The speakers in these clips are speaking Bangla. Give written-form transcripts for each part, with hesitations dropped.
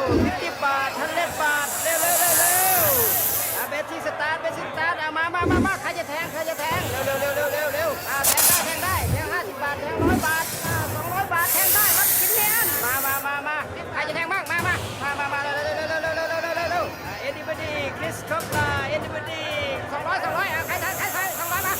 50 บาท100 บาทเร็วเร็วเร็วเร็วเบสที่สตาร์ทเบสที่สตาร์ทมาใครจะแทงเร็วเร็วแทงได้แทง50 บาทแทง100 บาท200 บาทแทงได้รับกินเนียนมาใครจะแทงบ้างมาเร็วเอ็ดดี้บัดดี้คริสคอปลาเอ็ดดี้บัดดี้200ใคร200มา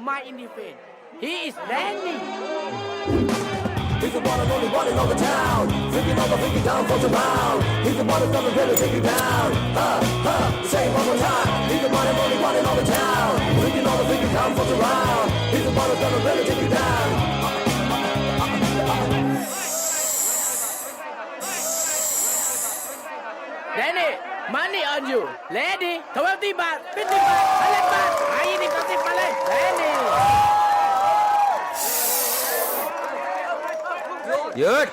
My indie friend, he is Danny. He's the one and only one in all the town. Freaking over, freaking down for the round. He's the one who's gonna really take you down. Say it one more time. He's the one and only one in all the town. Freaking over, freaking down for the round. He's the one who's gonna really take you down. Danny, money on you. Lady, 20 baht, 50 baht, 100 baht. Hai ini kasih balik. Danny. หยุด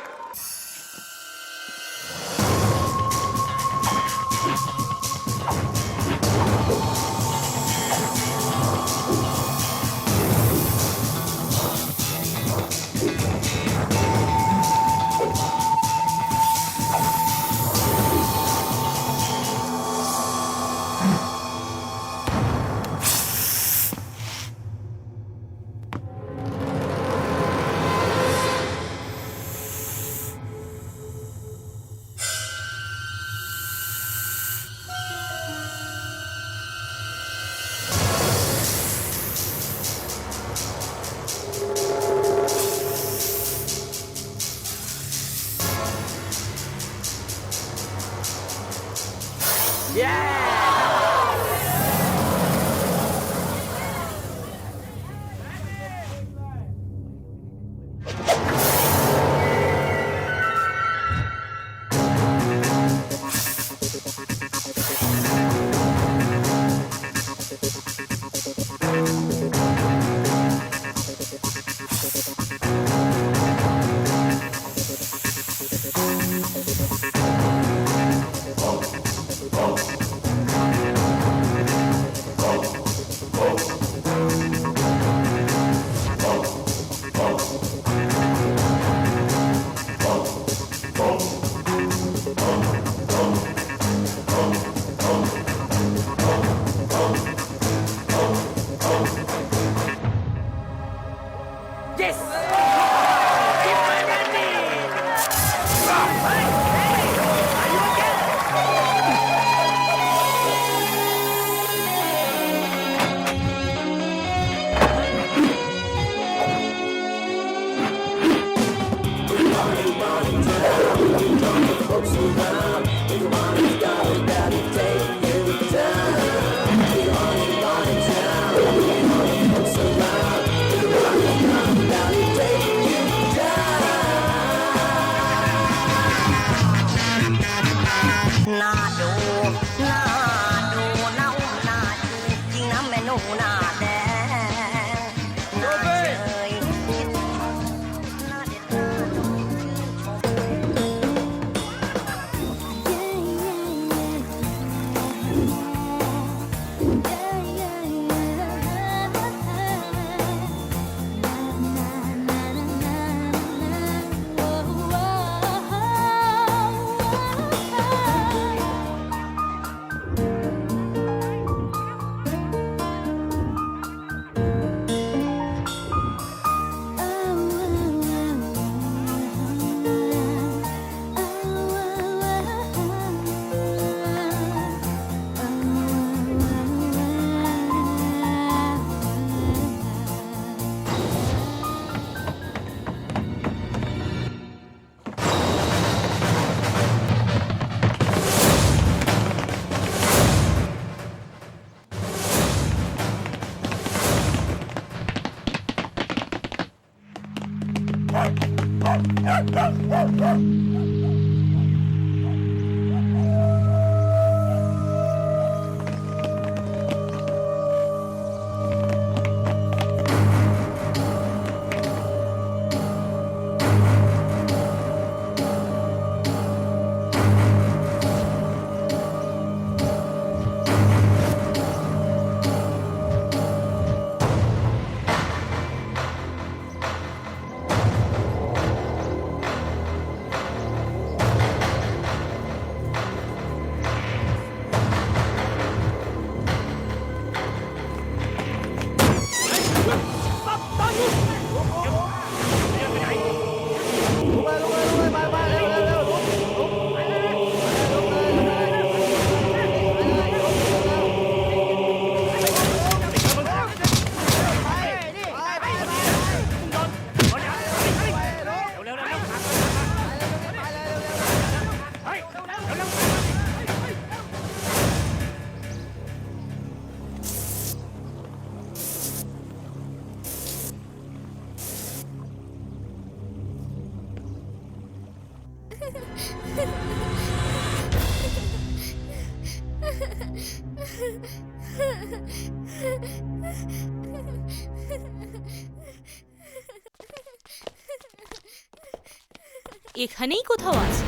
এখানেই কোথাও আছে।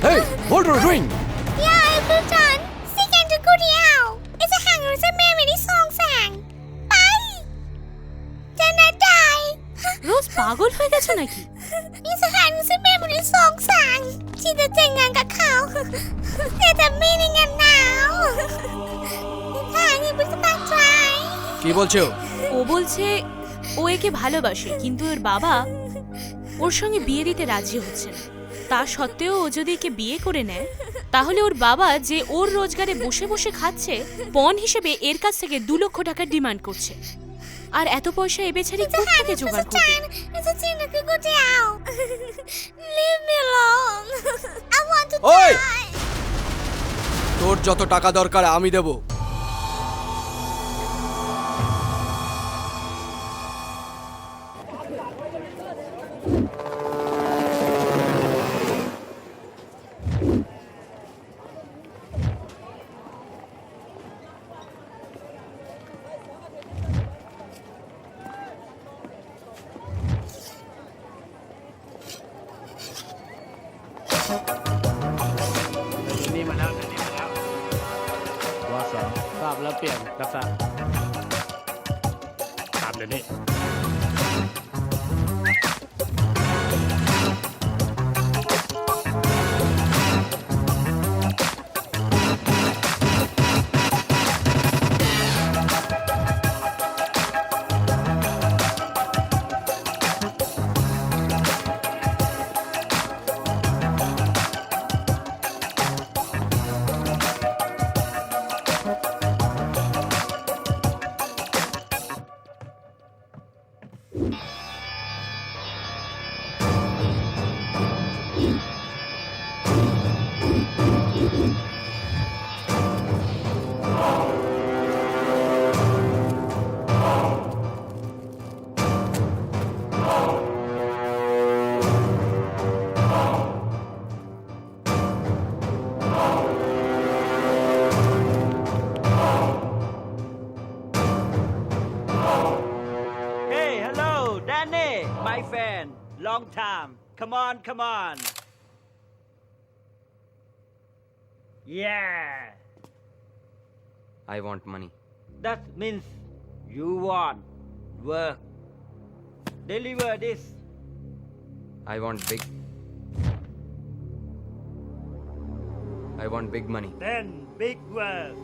Hey, what are you doing? Yeah, Everton. Second to go now. It's a hanger to memory song sang. Bye. Then I die. রোজ পাগল হয়ে গেছো নাকি? It's a hanger to memory song sang. ที่จะแต่งงานกับเขาแต่จะไม่ได้งานnow. ทางนี้เป็นตั้งใจ কি বলছো? ও বলছে ও একে ভালোবাসে, কিন্তু ওর বাবা ওর সঙ্গে বিয়ে দিতে রাজি হচ্ছে না। তা সত্ত্বেও ও যদি একে বিয়ে করে নেয়, তাহলে ওর বাবা যে ওর রোজগারে বসে বসে খাচ্ছে, পণ হিসেবে এর কাছ থেকে 2 লক্ষ টাকা ডিমান্ড করছে। আর এত পয়সা এ বেচারি কোথা থেকে জোগাড় করবে? It's a thing to go down. Leave me alone. I want to ওই! die. তোর যত টাকা দরকার আমি দেব।นี่มาแล้ววสทราบแล้วเปลี่ยนรับทราบตามเดี๋ยวนี้ Hey, hello, Danny, my friend. Long time. Come on, come on. Yeah, I want money. that means you want work. Deliver this. I want big money. Then big work.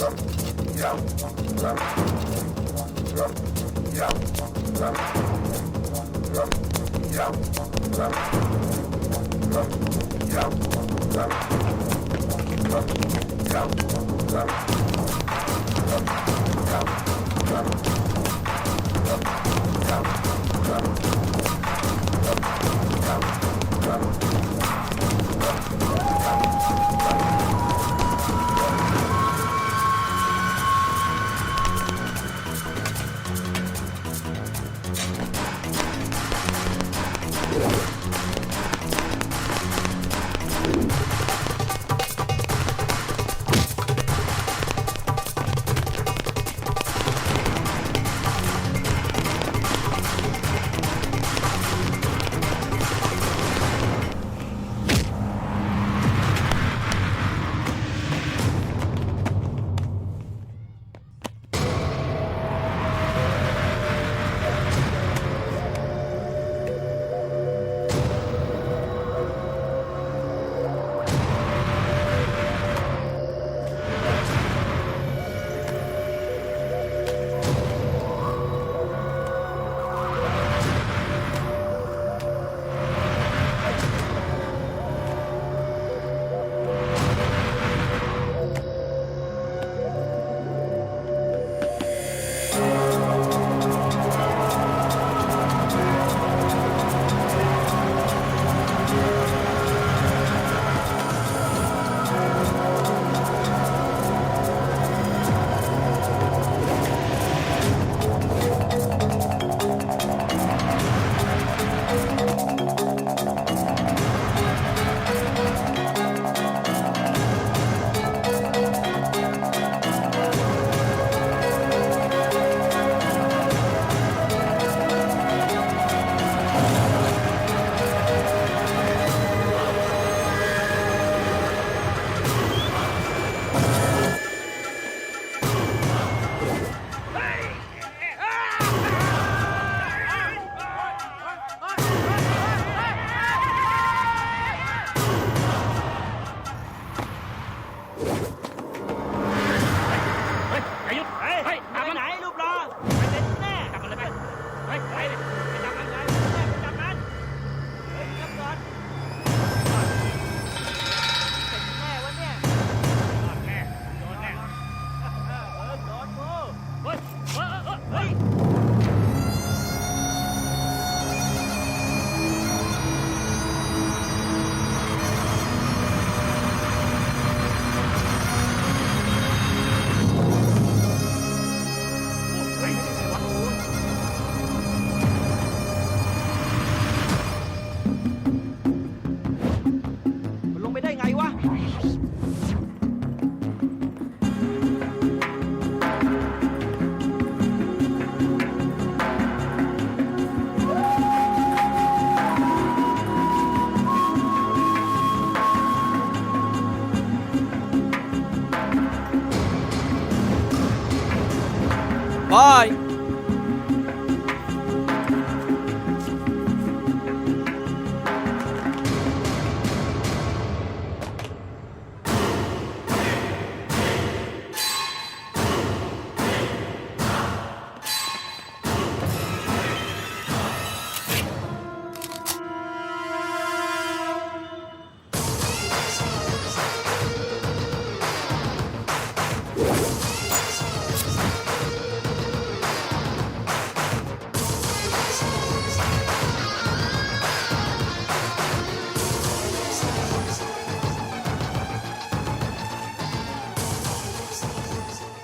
Bye.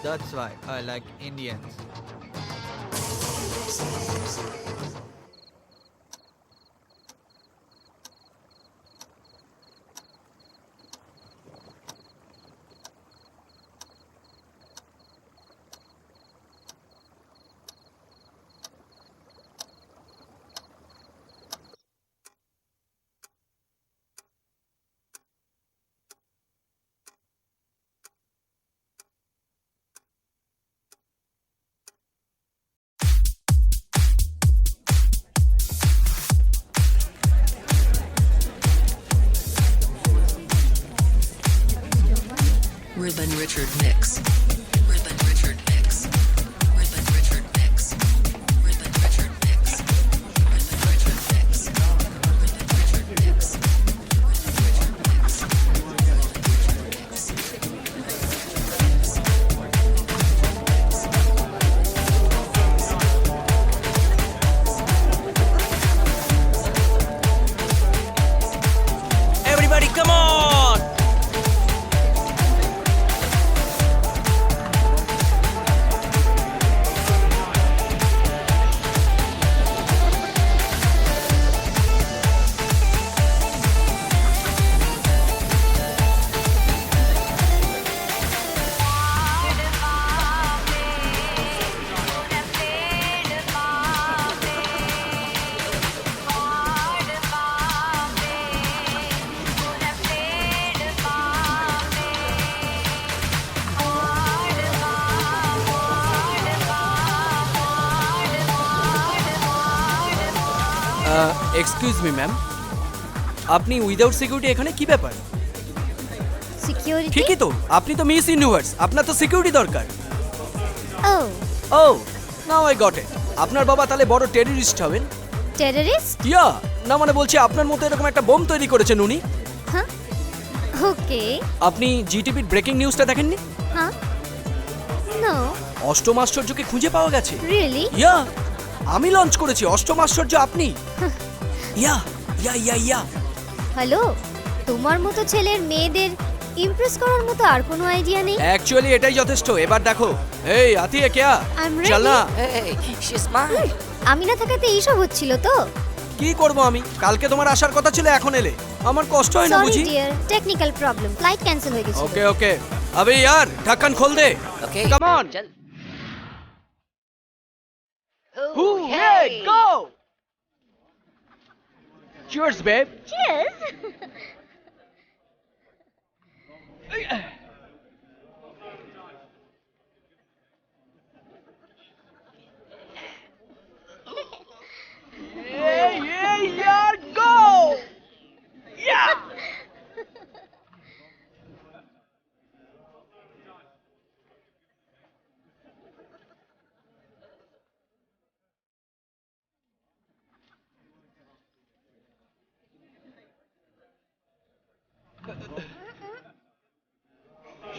That's why I like Indians. Ruben Richard Mix. Excuse me ma'am, আপনি উইদাউট সিকিউরিটি এখানে কি ব্যাপার? সিকিউরিটি ঠিকই তো, আপনি তো মিস ইউনিভার্স, আপনার তো সিকিউরিটি দরকার। ও ও নাও আই গট ইট। আপনার বাবা তাহলে বড় টেররিস্ট হবেন? টেররিস্ট? ইয়া, না মানে বলছি আপনার মতো এরকম একটা বোম তৈরি করেছেন উনি। হ্যাঁ ওকে। আপনি জিটিভির ব্রেকিং নিউজটা দেখেননি? হ্যাঁ নো অষ্টম আশ্চর্যকে খুঁজে পাওয়া গেছে। রিয়েলি? ইয়া, আমি লঞ্চ করেছি অষ্টম আশ্চর্য আপনি। ইয়া ইয়া ইয়া ইয়া। হ্যালো, তোমার মতো ছেলের মেয়েদের ইমপ্রেস করার মতো আর কোনো আইডিয়া নেই? অ্যাকচুয়ালি এটাই যথেষ্ট। এবার দেখো, এই আতিয়ে কেয়া I'm ready. চল না। আমি না থাকাতে এইসব হচ্ছিল তো। কি করব আমি? কালকে তোমার আসার কথা ছিল, এখন এলে। আমার কষ্ট হয় না সরি বুঝি? Dear, technical problem, flight cancel হয়ে গেছিল। ওকে ওকে, अबे यार ढक्कन खोल दे। Okay Come on. চল Hey, go. Cheers, babe. Cheers. Hey, hey, यार, go. Yeah.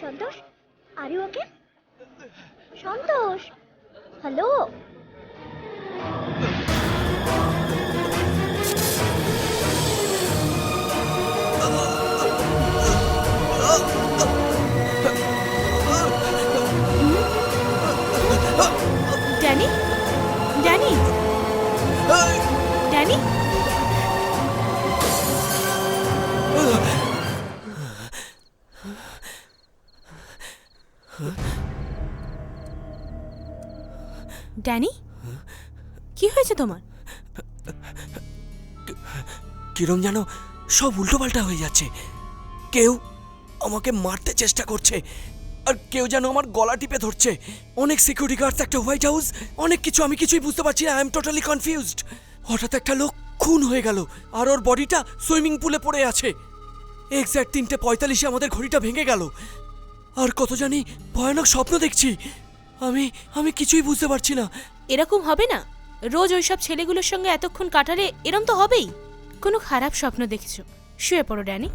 Santosh, are you okay? Santosh, hello. Danny, Danny, Danny, Danny, কি হয়েছে তোমার? কিরম জানো সব উল্টোপাল্টা হয়ে যাচ্ছে। কেউ আমাকে মারতে চেষ্টা করছে, আর কেউ যেন আমার গলা টিপে ধরছে। অনেক সিকিউরিটি গার্ডস, একটা হোয়াইট হাউস, অনেক কিছু, আমি কিছুই বুঝতে পারছি না। I am totally confused. হঠাৎ একটা লোক খুন হয়ে গেল, আর ওর বডিটা সুইমিং পুলে পড়ে আছে। এক্স্যাক্ট 3:45 আমাদের ঘড়িটা ভেঙে গেল। আর কত জানি ভয়ানক স্বপ্ন দেখছি। আমি কিছুই বুঝতে পারছি না। এরকম হবে না? রোজ ওইসব ছেলেগুলোর সঙ্গে এতক্ষণ কাটালে এরম তো হবেই। কোনো খারাপ স্বপ্ন দেখেছো? শুয়ে পড়ো ড্যানি।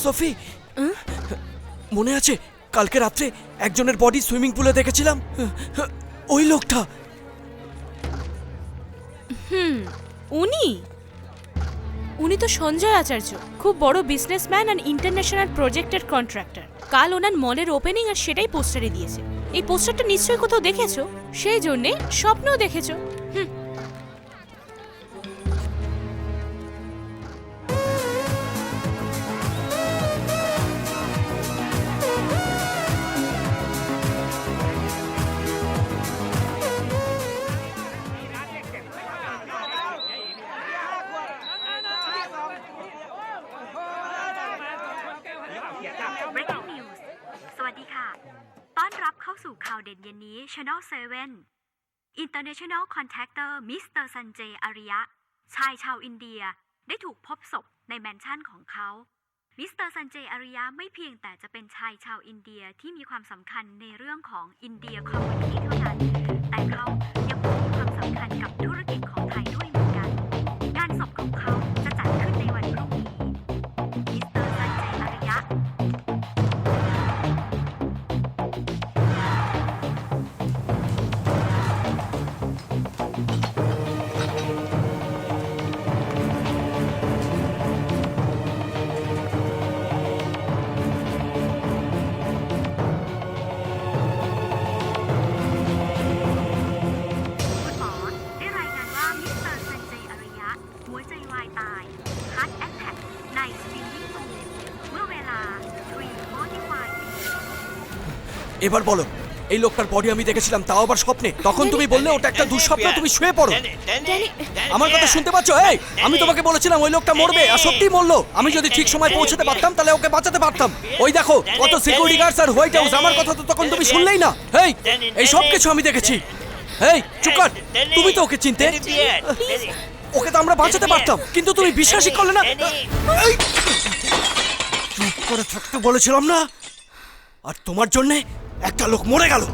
সোফি, মনে আছে কালকে রাত্রে একজনের বডি সুইমিং পুলে দেখেছিলাম? ওই লোকটা। উনি তো সঞ্জয় আচার্য, খুব বড় বিজনেসম্যান আর ইন্টারন্যাশনাল প্রজেক্টের কন্ট্রাক্টর। কাল ওনার মলের ওপেনিং আর সেটাই পোস্টারে দিয়েছে। এই পোস্টারটা নিশ্চয়ই কোথাও দেখেছো, সেই জন্যে স্বপ্নও দেখেছো। Breaking News สวัสดีค่ะ ต้อนรับเข้าสู่ข่าวเด่นเย็นนี้ Channel 7 International Contractor มิสเตอร์ซันเจย์อาริยะ ชายชาวอินเดียได้ถูกพบศพในแมนชั่นของเขามิสเตอร์ซันเจย์อาริยะไม่เพียงแต่จะเป็นชายชาวอินเดียที่มีความสำคัญในเรื่องของอินเดียคอมมูนิตี้เท่านั้นแต่เขายังมีความสำคัญกับธุรกิจของไทยด้วยเหมือนกันงานศพของเขาจะจัดขึ้นในวันพรุ่งนี้มิสเตอร์ซันเจย์อาริยะ Hey, এবার বলো, এই লোকটার বডি আমি দেখেছিলাম, তাও আবার স্বপ্নে। তখন তুমি বললে ওটা একটা দুঃস্বপ্ন, তুমি শুয়ে পড়ো। আমার কথা শুনতে পাচ্ছ? এই, আমি তোমাকে বলেছিলাম ওই লোকটা মরবে, আর সত্যিই মরলো। আমি যদি ঠিক সময় পৌঁছাতে পারতাম তাহলে ওকে বাঁচাতে পারতাম। ওই দেখো কত সিকিউরিটি গার্ডস আর হোয়াইট হাউস, আমার কথা তো তখন তুমি শুনলেই না। এই সব কিছু আমি দেখেছি। এই চুপ কর, তুমি তো ওকে চিনতে। ওকে তো আমরা বাঁচাতে পারতাম, কিন্তু তুমি বিশ্বাসই করলে না। এই, চুপ করে থাকতে বলেছিলাম না? আর তোমার জন্যে একটা লোক মরে গেল।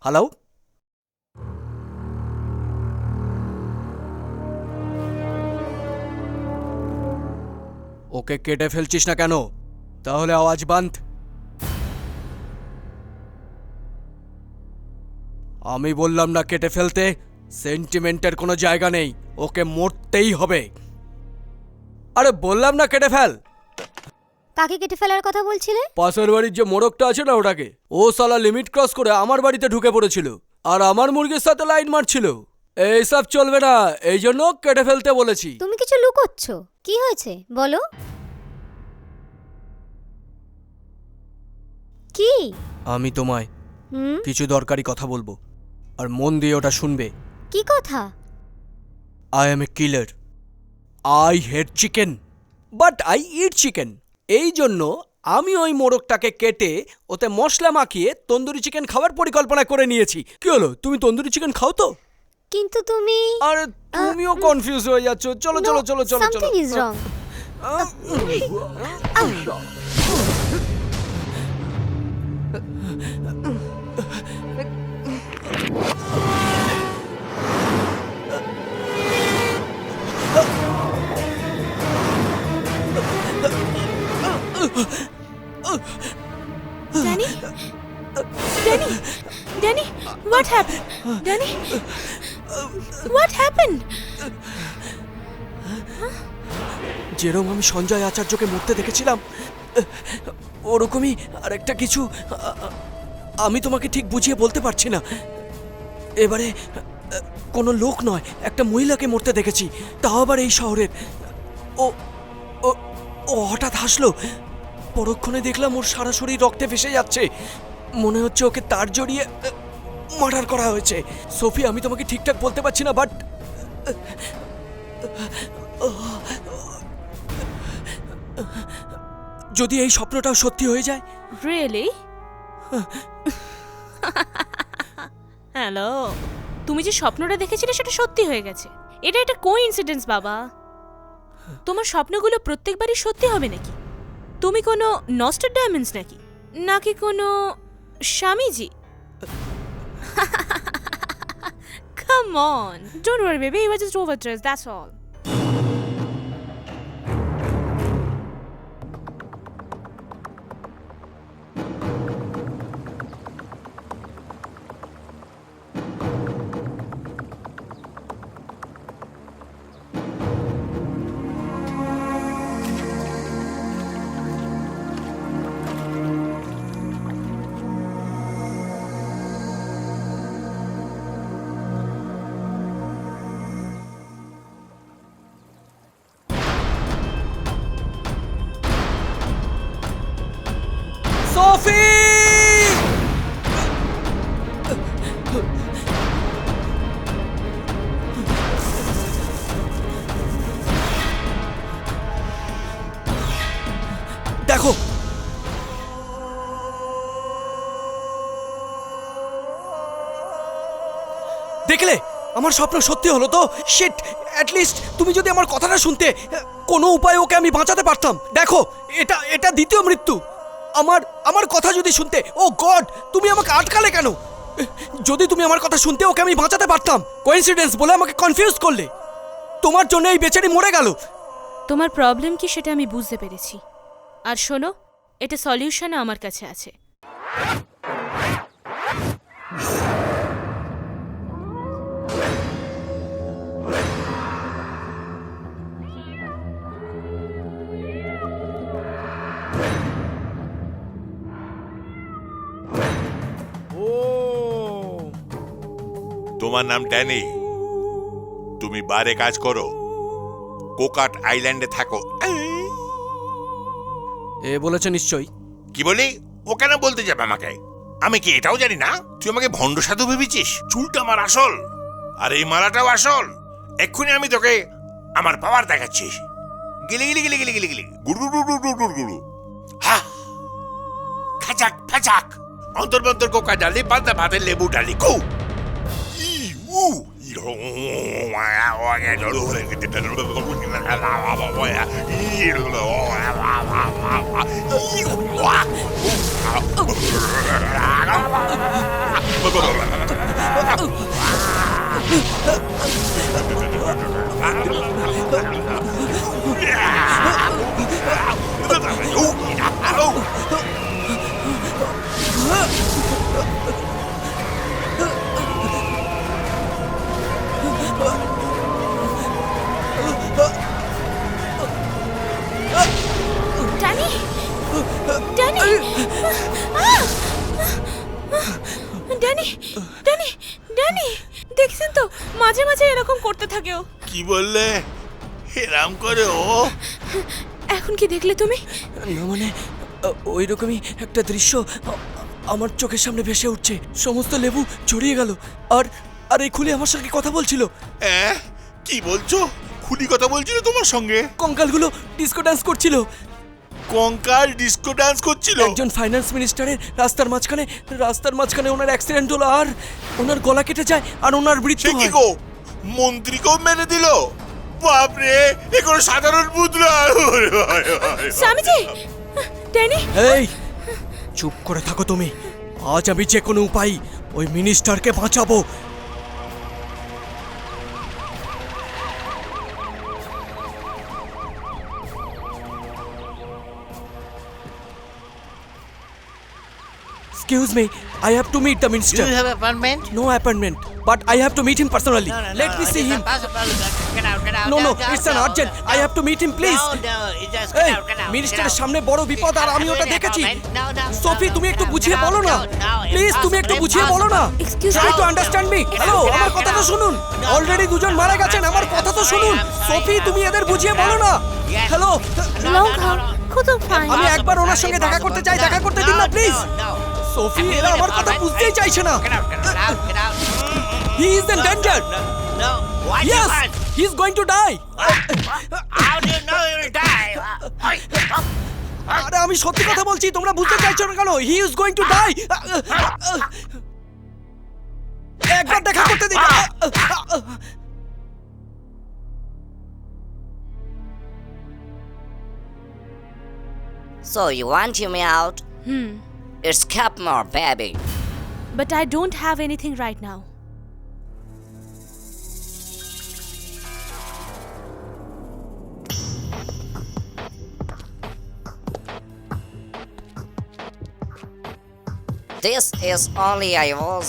হ্যালো, ওকে কেটে ফেলছিস না কেন? তাহলে আওয়াজ বান্ধ। আমি বললাম না কেটে ফেলতে? সেন্টিমেন্টের কোনো জায়গা নেই, ওকে মরতেই হবে। আরে বললাম না কেটে ফেল। কাকে কেটে ফেলার কথা বলছিলে? পাশের বাড়ির যে মোরগটা আছে না ওটাকে। ও সালা লিমিট ক্রস করে আমার বাড়িতে ঢুকে পড়েছিল আর আমার মুরগির সাথে লাইন মারছিল। এইসব চলবে না, এই জন্য কেটে ফেলতে বলেছি। তুমি কিছু লুকোচ্ছ, কি হয়েছে বলো? কি? আমি তোমায় হুম, কিছু দরকারি কথা বলবো, আর মন দিয়ে ওটা শুনবে। কি কথা? I M A killer. I hate chicken, but I eat chicken. এই জন্য আমি ওই মোরগটাকে কেটে ওতে মশলা মাখিয়ে তন্দুরি চিকেন খাওয়ার পরিকল্পনা করে নিয়েছি। কি হলো, তুমি তন্দুরি চিকেন খাও তো? কিন্তু তুমি আরে তুমিও কনফিউজ হয়ে যাচ্ছ। চলো চলো চলো চলো চলো। Something is wrong. Danny? Danny? Danny? What happened? Danny? What happened? যেরকম আমি সঞ্জয় আচার্যকে মরতে দেখেছিলাম, ওরকমই আরেকটা কিছু আমি তোমাকে ঠিক বুঝিয়ে বলতে পারছি না। এবারে কোনো লোক নয়, একটা মহিলাকে মরতে দেখেছি, তাও আবার এই শহরের। ও ও ও হঠাৎ হাসলো, পরক্ষণে দেখলাম ওর সারা শরীর রক্তে ভেসে যাচ্ছে। মনে হচ্ছে ওকে তার জড়িয়ে মার্ডার করা হয়েছে। সোফি, আমি তোমাকে ঠিকঠাক বলতে পারছি না, বাট যদি এই স্বপ্নটাও সত্যি হয়ে যায়। Really? হ্যালো, তুমি যে স্বপ্নটা দেখেছিলে সেটা সত্যি হয়ে গেছে। এটা একটা কোইন্সিডেন্স বাবা। তোমার স্বপ্নগুলো প্রত্যেকবারই সত্যি হবে নাকি? তুমি কোনো নস্ট্রাডামাস নাকি, নাকি কোনো Swamiji? Come on, don't worry baby, you were just overdressed, that's all. দেখলে আমার স্বপ্ন সত্যি হলো তো। শিট, অ্যাটলিস্ট তুমি যদি আমার কথাটা শুনতে, কোনো উপায়ে ওকে আমি বাঁচাতে পারতাম। দেখো, এটা দ্বিতীয় মৃত্যু। আমার কথা যদি শুনতে। ও গড, তুমি আমাকে আটকালে কেন? যদি তুমি আমার কথা শুনতে, ওকে আমি বাঁচাতে পারতাম। কোইন্সিডেন্স বলে আমাকে কনফিউজ করলে। তোমার জন্য এই বেচারি মরে গেল। তোমার প্রবলেম কি সেটা আমি বুঝতে পেরেছি। আর শোনো, এটা সলিউশনও আমার কাছে আছে। তোমার নাম ড্যানি, তুমি বারে কাজ করো, কোকাট আইল্যান্ডে থাকো। এ বলেছে নিশ্চয়ই। কি বলি? ও কেন বলতে যাবে আমাকে? আমি কি এটাও জানি না? তুই আমাকে ভণ্ড সাধু ভেবেছিস? চুলটা আমার আসল, আর এই মালাটাও আসল। এক্ষুনি আমি তোকে আমার পাওয়ার দেখাচ্ছি। গিলি গিলি গিলি গিলি গিলি গিলি গুড়ু গুড়ু গুড়ু গুড়ু গুড়ু, হা খাচাক ফাচাক, অন্তর্বন্তর কোকা ডালি, পান্তা ভাতের লেবু ডালি কু। Danny, Danny, Danny, Danny, Danny, দেখছেন তো মাঝে মাঝে এরকম করতে থাকে ও। কি বললে? এরাম করে ও? এখন কি দেখলে তুমি? না মানে, ওই রকমই একটা দৃশ্য আমার চোখের সামনে ভেসে উঠছে। সমস্ত লেবু ছড়িয়ে গেল, আর এই খুলি আমার সঙ্গে কথা বলছিল। কি বলছো? খুলি কথা বলছিল তোমার সঙ্গে? কঙ্কালগুলো ডিস্কো ডান্স করছিল। কঙ্কাল ডিস্কো ডান্স করছিল? একজন ফাইন্যান্স মিনিস্টারের রাস্তার মাঝখানে ওনার অ্যাক্সিডেন্ট হলো, আর ওনার গলা কেটে যায়, আর ওনার মৃত্যু সে কি হয়। গো, মন্ত্রীকেও মেরে দিল? বাপরে, এ কোনো সাধারণ মুদ্রা। স্বামীজি, ড্যানি, এই চুপ করে থাকো তুমি। আজ আমি যে কোনো উপায় ওই মিনিস্টারকে বাঁচাবো। Excuse me, I have to meet the minister. Do you have an appointment? No appointment, but I have to meet him personally. Let me see him. Get out, get out. No, get out, it's an no, urgent. no. I have to meet him, please. No, it's just এই get out, get out. মিনিস্টারের সামনে বড় বিপদ, আর আমি ওটা দেখেছি। সোফি, তুমি একটু বুঝিয়ে বলো না প্লিজ, তুমি একটু বুঝিয়ে বলো না। Excuse try me. To understand me. Hello, আমার কথা তো শুনুন। অলরেডি দুজন মারা গেছেন, আমার কথা তো শুনুন। সোফি, তুমি এদের বুঝিয়ে বলো না। হ্যালো, আমি একবার ওনার সঙ্গে দেখা করতে চাই, দেখা করতে দিন না প্লিজ। সোফি, এরা আমার কথা বুঝতেই চাইছে না। He is in danger. No, why you Yes, want? he is going to die. How do you know you'll die? আরে আমি সত্যি কথা বলছি, তোমরা বুঝতে চাইছো না কেন? He is going to die. একবার দেখা করতে দিন। So you want me out? It's Capmore, baby. But I don't have anything right now. This is only I was.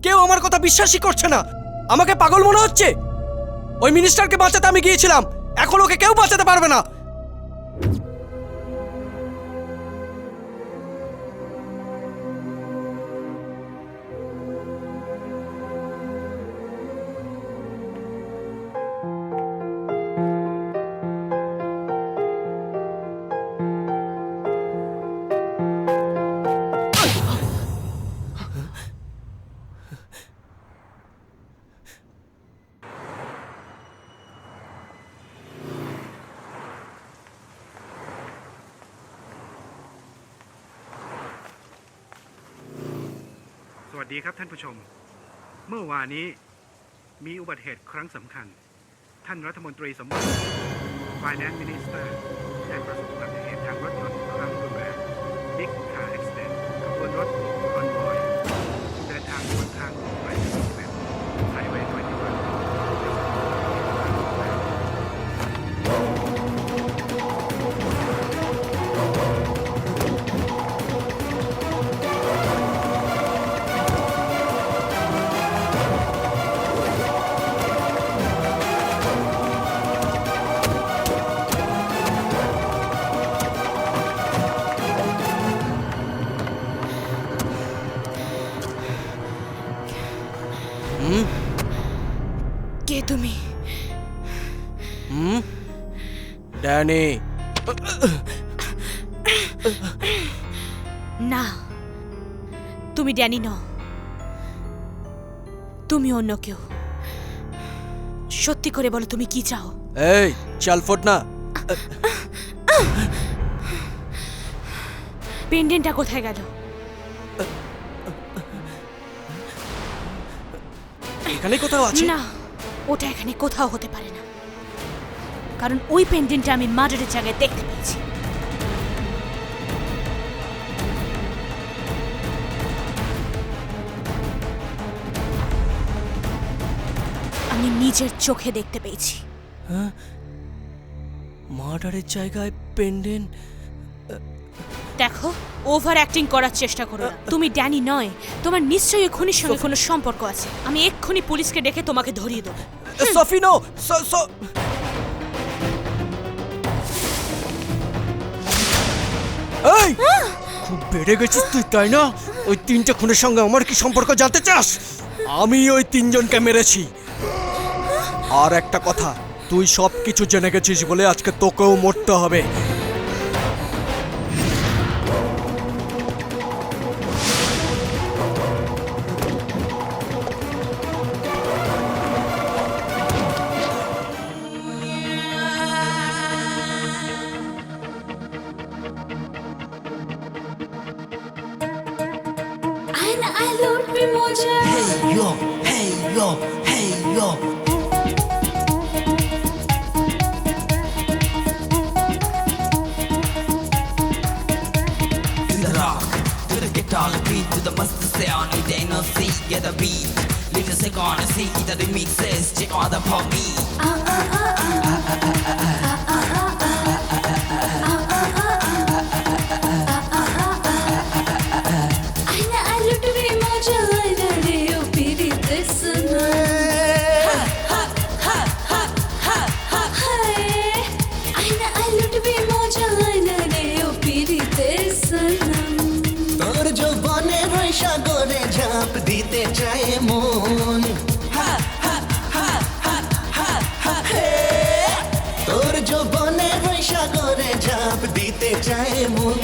কেউ আমার কথা বিশ্বাসই করছে না। আমাকে পাগল মনে হচ্ছে। ওই মিনিস্টারকে বাঁচাতে আমি গিয়েছিলাম, এখন ওকে কেউ বাঁচাতে পারবে না। วัสดีครับท่านผู้ชม เมื่อวานนี้มีอุบัติเหตุครั้งสำคัญ ท่านรัฐมนตรีสมบัติ Finance Minister ได้ประสบอุบัติเหตุทางรถยนต์ครั้งรุนแรง Big Car Accident ขบวนรถคอนวอยเดินทางบนทางหลวงหมายเลข11ไฮเวย์21 কে তুমি? ড্যানি, না, তুমি ড্যানি নও, তুমি অন্য কেউ। সত্যি করে বলো তুমি কি চাও? এই চাল ফোট না। পেন্ডেন্টটা কোথায় গেল? এখানে কোথাও আছে? না, ওটা এখানে কোথাও হতে পারে না, কারণ ওই পেন্ডেন্টটা আমি মার্ডারের জায়গায় দেখতে পেয়েছি। আমি নিজের চোখে দেখতে পেয়েছি। মার্ডারের জায়গায় পেন্ডেন্ট? দেখো, ওভার অ্যাক্টিং করার চেষ্টা করো না। তুমি ড্যানি নয়, তোমার নিশ্চয়ই খুনির সঙ্গে কোনো সম্পর্ক আছে। আমি এক্ষুনি পুলিশকে ডেকে তোমাকে ধরিয়ে দেবো। সফিনো, এই খুব বেড়ে গেছিস তুই, তাই না? ওই তিনটে খুনের সঙ্গে আমার কি সম্পর্ক জানতে চাস? আমি ওই তিনজনকে মেরেছি। আর একটা কথা, তুই সব কিছু জেনে গেছিস বলে আজকে তোকেও মরতে হবে। Hey yo, hey yo, hey yo. To the rock, to the guitar beat, to the must sound, it ain't no C, get the beat. Little second, see the remixes, check all the for me. তোর যৌবনের ওই সাগরে ঝাঁপ দিতে চায় মন। তোর যৌবনের ওই সাগরে ঝাঁপ দিতে চায় মন।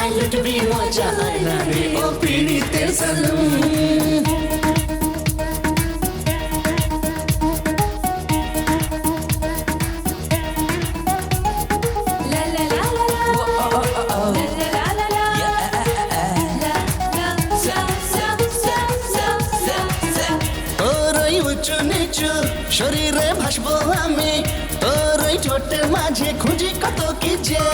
I love to be মজা আয়না রে ও পীড়িতের সনম। তোর ওই উঁচু নিচু শরীরে ভাসবো আমি, তোর ওই ঠোঁটের মাঝে খুঁজি কত কি যে।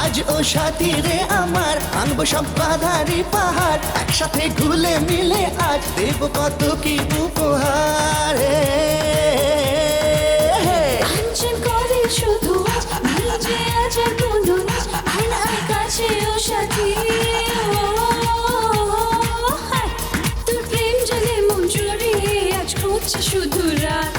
আজ ও সাথী রে আমার, আনবো সব বাধারি পাহাড়, একসাথে ঘুলে মিলে আজ দেব কত কি উপহার। শুধু নিজে আজ কোনো আয়নার কাছে ও সাথী, তোর প্রেম জলে মন জড়িয়ে আজ খুঁজছে শুধু রাত।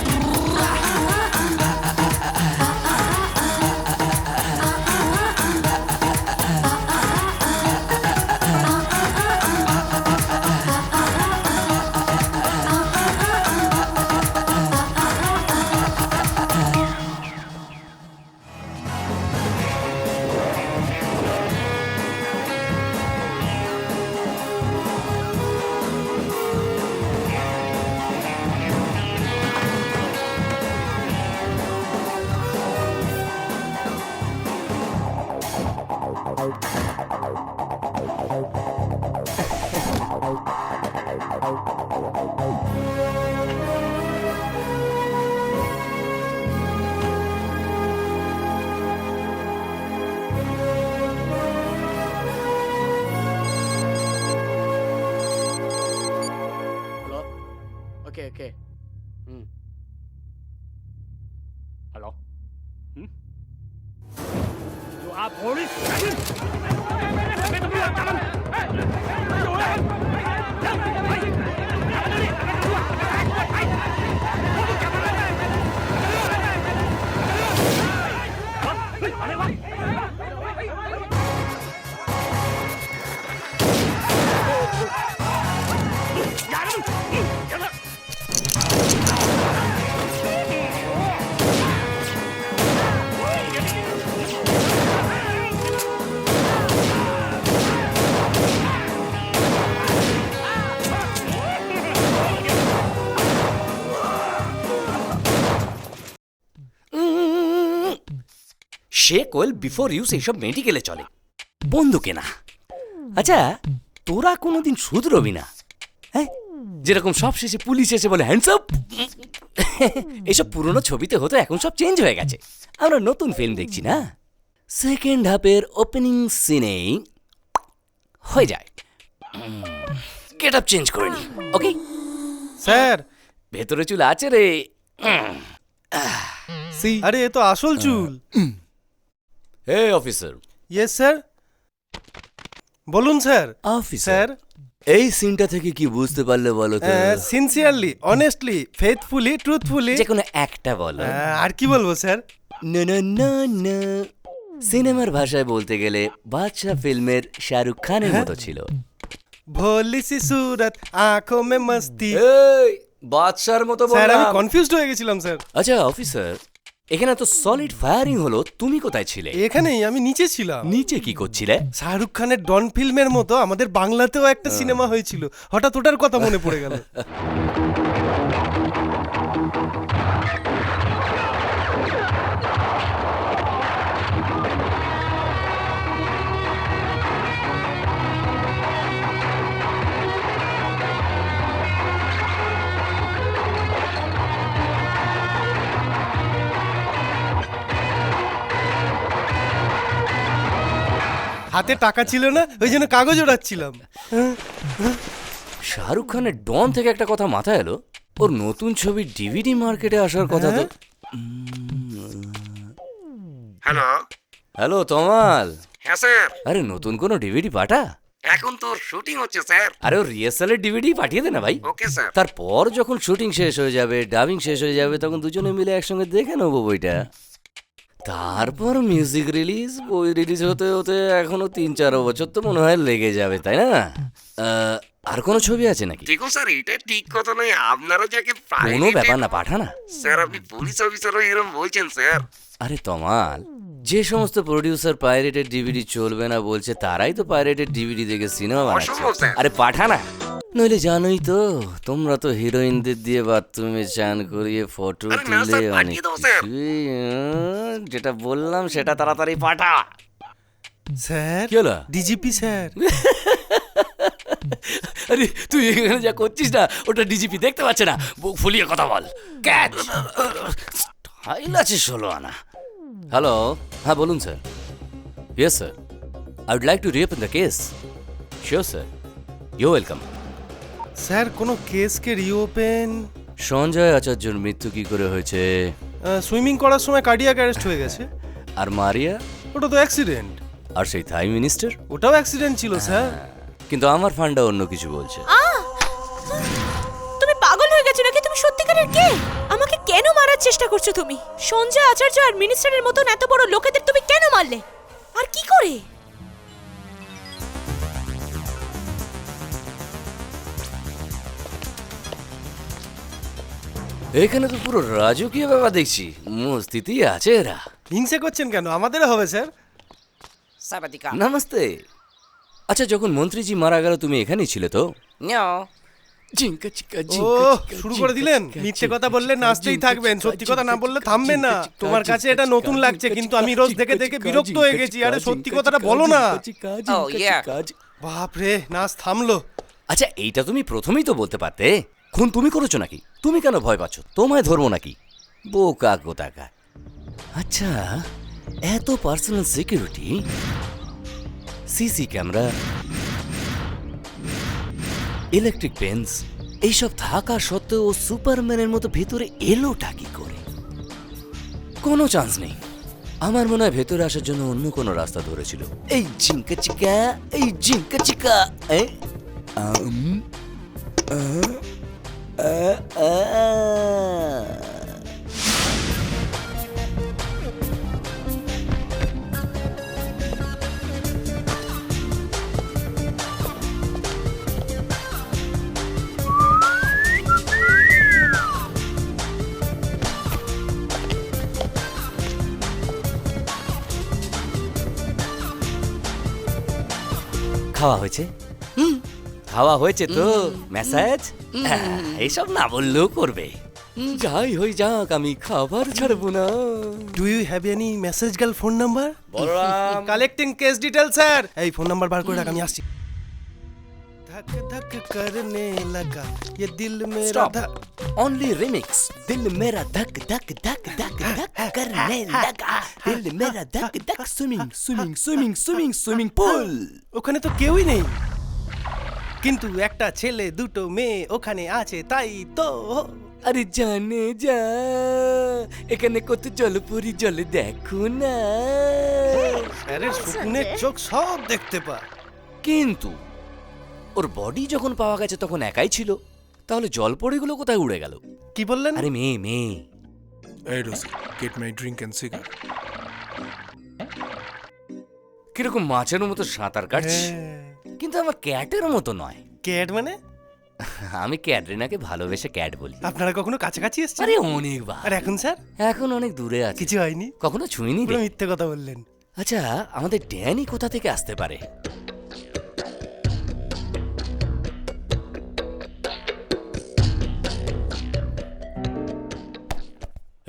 Okay okay hello You are police. সে কোয়েল বিফোর ইউজ এইসব মেডিকেলে চলে বন্দুকে না। আচ্ছা তোরা কোনোদিন শুধরবি না, হ্যাঁ? যেরকম সব শেষে পুলিশ এসে বলে হ্যান্ডস আপ, এইসব পুরনো ছবিতে হতো, এখন সব চেঞ্জ হয়ে গেছে। আমরা নতুন ফিল্ম দেখছি না, সেকেন্ড হাফের ওপেনিং সিনেই হয়ে যায় গেট আপ চেঞ্জ করে নি। ওকে স্যার ভেতরে চুল আছে রে। আরে এ তো আসল চুল। হে অফিসার। ইয়েস স্যার, বলুন স্যার। অফিসার এই সিনটা থেকে কি বুঝতে পারলে বলো তো? Sincerely, honestly, faithfully, truthfully. যে কোনো একটা বলো। আর কি বলবো স্যার? না না না না, সিনেমার ভাষায় বলতে গেলে বাদশা ফিল্মের শাহরুখ খানের মতো ছিল। ভোলি সি সুরত আঁখো মে মস্তি। এই বাদশার মতো স্যার আমি বললাম। কনফিউজড হয়ে গেছিলাম স্যার। আচ্ছা অফিসার, এখানে তো সলিড ফায়ারিং হলো, তুমি কোথায় ছিলে? এখানেই, আমি নিচে ছিলাম। নিচে কি করছিলে? শাহরুখ খানের ডন ফিল্মের মতো আমাদের বাংলাতেও একটা সিনেমা হয়েছিল, হঠাৎ ওটার কথা মনে পড়ে গেল। হাতে টাকা ছিল না, ওই জন্য কাগজ ওড়াচ্ছিলাম। শাহরুখ খানের ডন থেকে একটা কথা মাথায় এলো, ওর নতুন ছবি ডিভিডি মার্কেটে আসার কথা তো। হ্যালো হ্যালো তমাল। হ্যাঁ স্যার। আরে নতুন কোনো ডিভিডি পাঠা। এখন তোর শুটিং হচ্ছে স্যার। আরে ও রিহার্সালের ডিভিডি পাঠিয়ে দে না ভাই। Okay sir. তারপর যখন শুটিং শেষ হয়ে যাবে, ডাবিং শেষ হয়ে যাবে, তখন দুজনে মিলে একসঙ্গে দেখে নেবো বইটা। তারপর মিউজিক রিলিজ, বই রিলিজ হতে হতে এখনো 3-4 বছর তো মনে হয় লেগে যাবে, তাই না? আর কোনো ছবি আছে নাকি? দেখো স্যার, এটা ঠিক কথা নয়। আপনারা যাকে কোনো ব্যাপার না, পাঠা না। স্যার আপনি পুলিশ অফিসারও এরকম বলছেন স্যার। আরে তমাল, যে সমস্ত প্রডিউসার পাইরেটেড ডিভিডি চলবে না বলছে, তারাই তো পাইরেটেড ডিভিডি দেখে সিনেমা বানাচ্ছে। আরে পাঠা না, নইলে জানোই তো তোমরা তো হিরোইনদের দিয়ে বাথরুমে চান করিয়ে ফটো তুলে অনেক কিছুই, যেটা বললাম সেটা তাড়াতাড়ি পাঠা। স্যার কি হলো? DGP sir. আরে তুই এখানে যা করছিস না, ওটা ডিজিপি দেখতে পাচ্ছে না। বুক ফুলিয়ে কথা বল। ক্যাচ হাইল আছে 16 আনা। হ্যালো, হ্যাঁ বলুন sir. Yes sir, I would like to reopen the case. Sure sir, you welcome. Sir কোনো কেসকে রিওপেন? সঞ্জয় আচার্যর মৃত্যু কি করে হয়েছে? সুইমিং করার সময় কার্ডিয়াক অ্যারেস্ট হয়ে গেছে। আর মারিয়া? ওটা তো অ্যাক্সিডেন্ট। আর সেই থাই মিনিস্টার? ওটাও অ্যাক্সিডেন্ট ছিল স্যার। কিন্তু আমার ফান্ডা অন্য কিছু বলছে। তুমি পাগল হয়ে গেছো নাকি? তুমি সত্যিকারের কে? আমাকে কেন মারার চেষ্টা করছো তুমি? সঞ্জয় আচার্য আর মিনিস্টারের মতন এত বড় লোকেদের তুমি কেন মারলে? আর কি করে? এখানে তো পুরো রাজকীয় ব্যাপার দেখছি, মস্তিতেই আছে এরা। হিংসে করছেন কেন? আমাদেরও হবে স্যার। নমস্তে। আচ্ছা, যখন মন্ত্রীজি মারা গেল তুমি এখানেই ছিলে তো? ও শুরু করে দিলেন। মিথ্যে কথা বললে নাচতেই থাকবেন, সত্যি কথা না বললে থামবেন না। তোমার কাছে এটা নতুন লাগছে, কিন্তু আমি রোজ দেখে দেখে বিরক্ত হয়ে গেছি। আরে সত্যি কথাটা বলো না। বাপ রে, নাচ থামলো। আচ্ছা, এইটা তুমি প্রথমেই তো বলতে পারতে। খুন তুমি করেছো নাকি? তুমি কেন ভয় পাচ্ছ? তোমায় ধরবো নাকি? বোকা কোথাকার। আচ্ছা, এত personal security, CC camera, electric fence, এইসব থাকা সত্ত্বেও ও সুপারম্যানের মতো ভেতরে এলোটা কি করে? কোনো চান্স নেই। আমার মনে হয় ভেতরে আসার জন্য অন্য কোনো রাস্তা ধরেছিল। এই ঝিঙ্কা চিকা, এই ঝিঙ্কা চিকা। খাওয়া হয়েছে? খাওয়া হয়েছে তো? ম্যাসাজ এইসব না বললেও করবে। যাই হয়ে যাক, আমি খাবার ছাড়বো না। Do you have any message girl phone number? Balram, collecting case detail sir. এই ফোন নাম্বার বার করে রাখ, আমি আসছি। धक धक करने लगा ये दिल मेरा Stop. Only remix. दिल मेरा धक धक धक धक धक करने लगा, दिल मेरा धक धक swimming swimming swimming swimming swimming pool. ওখানে তো কেউই নেই, কিন্তু একটা ছেলে দুটো মেয়ে ওখানে আছে, তাই তো। আরে জানে যা, এখানে কত জলপুরি জলে দেখো না। স্যারের শকুনের চোখ সব দেখতে পায়। কিন্তু ওর বডি যখন পাওয়া গেছে তখন একাই ছিল, তাহলে জলপরিগুলো কোথায় উড়ে গেল? কি বললেন? আরে মেয়ে মেয়ে। Hey Rosie, get my drink and cigar. কিরকম মাছের মতো সাঁতার কাটছে, কিন্তু আমার ক্যাটের মতো নয়। ক্যাট মানে? আমি ক্যাটরিনাকে ভালোবেসে ক্যাট বলি। আপনারা কখনো কাছাকাছি এসেছেন? আরে অনেকবার। আর এখন স্যার? এখন অনেক দূরে আছে। কিছু হয়নি? কখনো ছুঁইনি রে। পুরো মিথ্যে কথা বললেন। আচ্ছা, আমাদের ড্যানি কোথা থেকে আসতে পারে?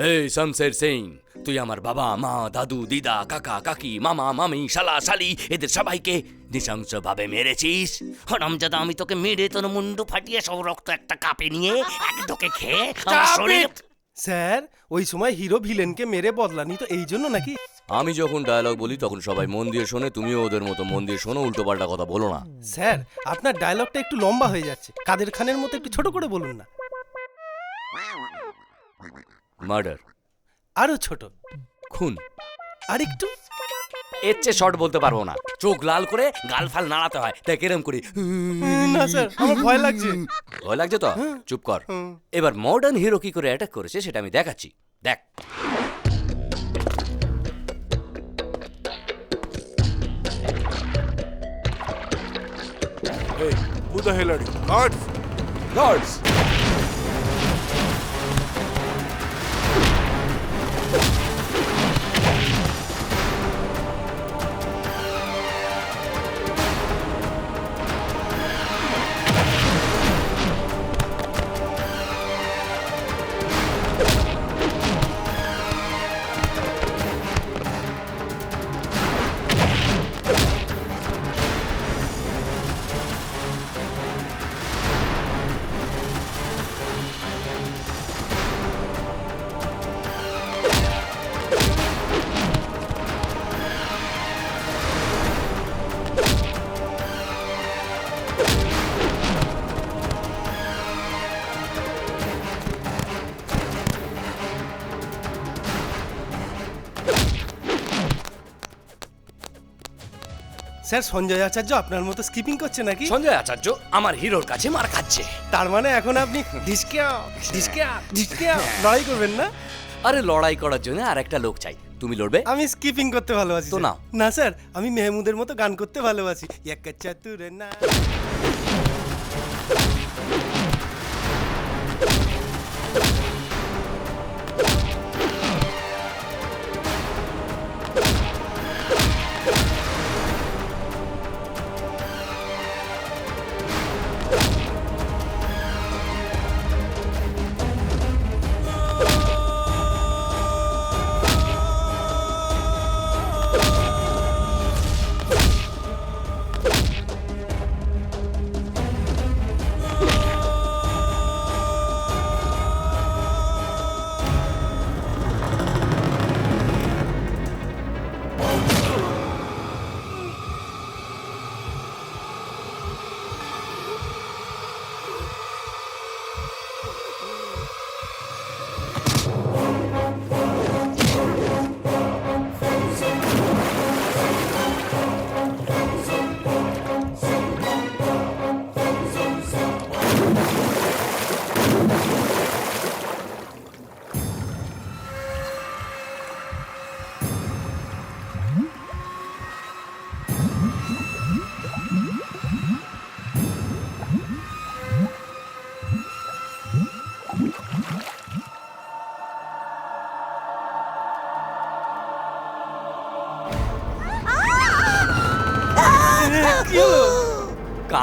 এই শমশের সিং, তুই আমার বাবা মা দাদু দিদা কাকা কাকি মামা মামি শালা শালি এদের সবাইকে নৃশংসভাবে মেরেছিস। হারামজাদা, আমি তোকে মেরে তোর মুন্ডু ফাটিয়ে সব রক্ত একটা কাপে নিয়ে এক ঢোকে খেয়ে আমার শরীর। স্যার, ওই সময় হিরো ভিলেনকে মেরে বদলানি তো এই জন্য নাকি? আমি যখন ডায়লগ বলি তখন সবাই মন দিয়ে শোনে, তুমিও ওদের মতো মন দিয়ে শোনো, উল্টোপাল্টা কথা বলো না। স্যার, আপনার ডায়লগটা একটু লম্বা হয়ে যাচ্ছে, কাদের খানের মতো একটু ছোট করে বলুন না। মার্ডার, আরো ছোট। খুন, আর একটু। এর চেয়ে শর্ট বলতে পারবো না। চোখ লাল করে গাল ফাল নাড়াতে হয়, তাই কেরম করি। না স্যার, আমার ভয় লাগছে। ভয় লাগছে তো? চুপ কর। এবার মডার্ন হিরো কি করে অ্যাটাক করেছে সেটা আমি দেখাচ্ছি, দেখ। Hey, who the hell are you? Guards! Guards! Sir, Sanjay Acharya আপনার মতো স্কিপিং করছে নাকি? সঞ্জয় আচার্য আমার হিরোর কাছে মার খাচ্ছে। তার মানে এখন আপনি ঢিসকিয়া ঢিসকিয়া ঢিসকিয়া লড়াই করবেন না? আরে লড়াই করার জন্য আর একটা লোক চাই। তুমি লড়বে? আমি স্কিপিং করতে ভালোবাসি। তো স্যার। নাও। না স্যার, আমি মেহমুদের মতো গান করতে ভালোবাসি। এক চাতুর না।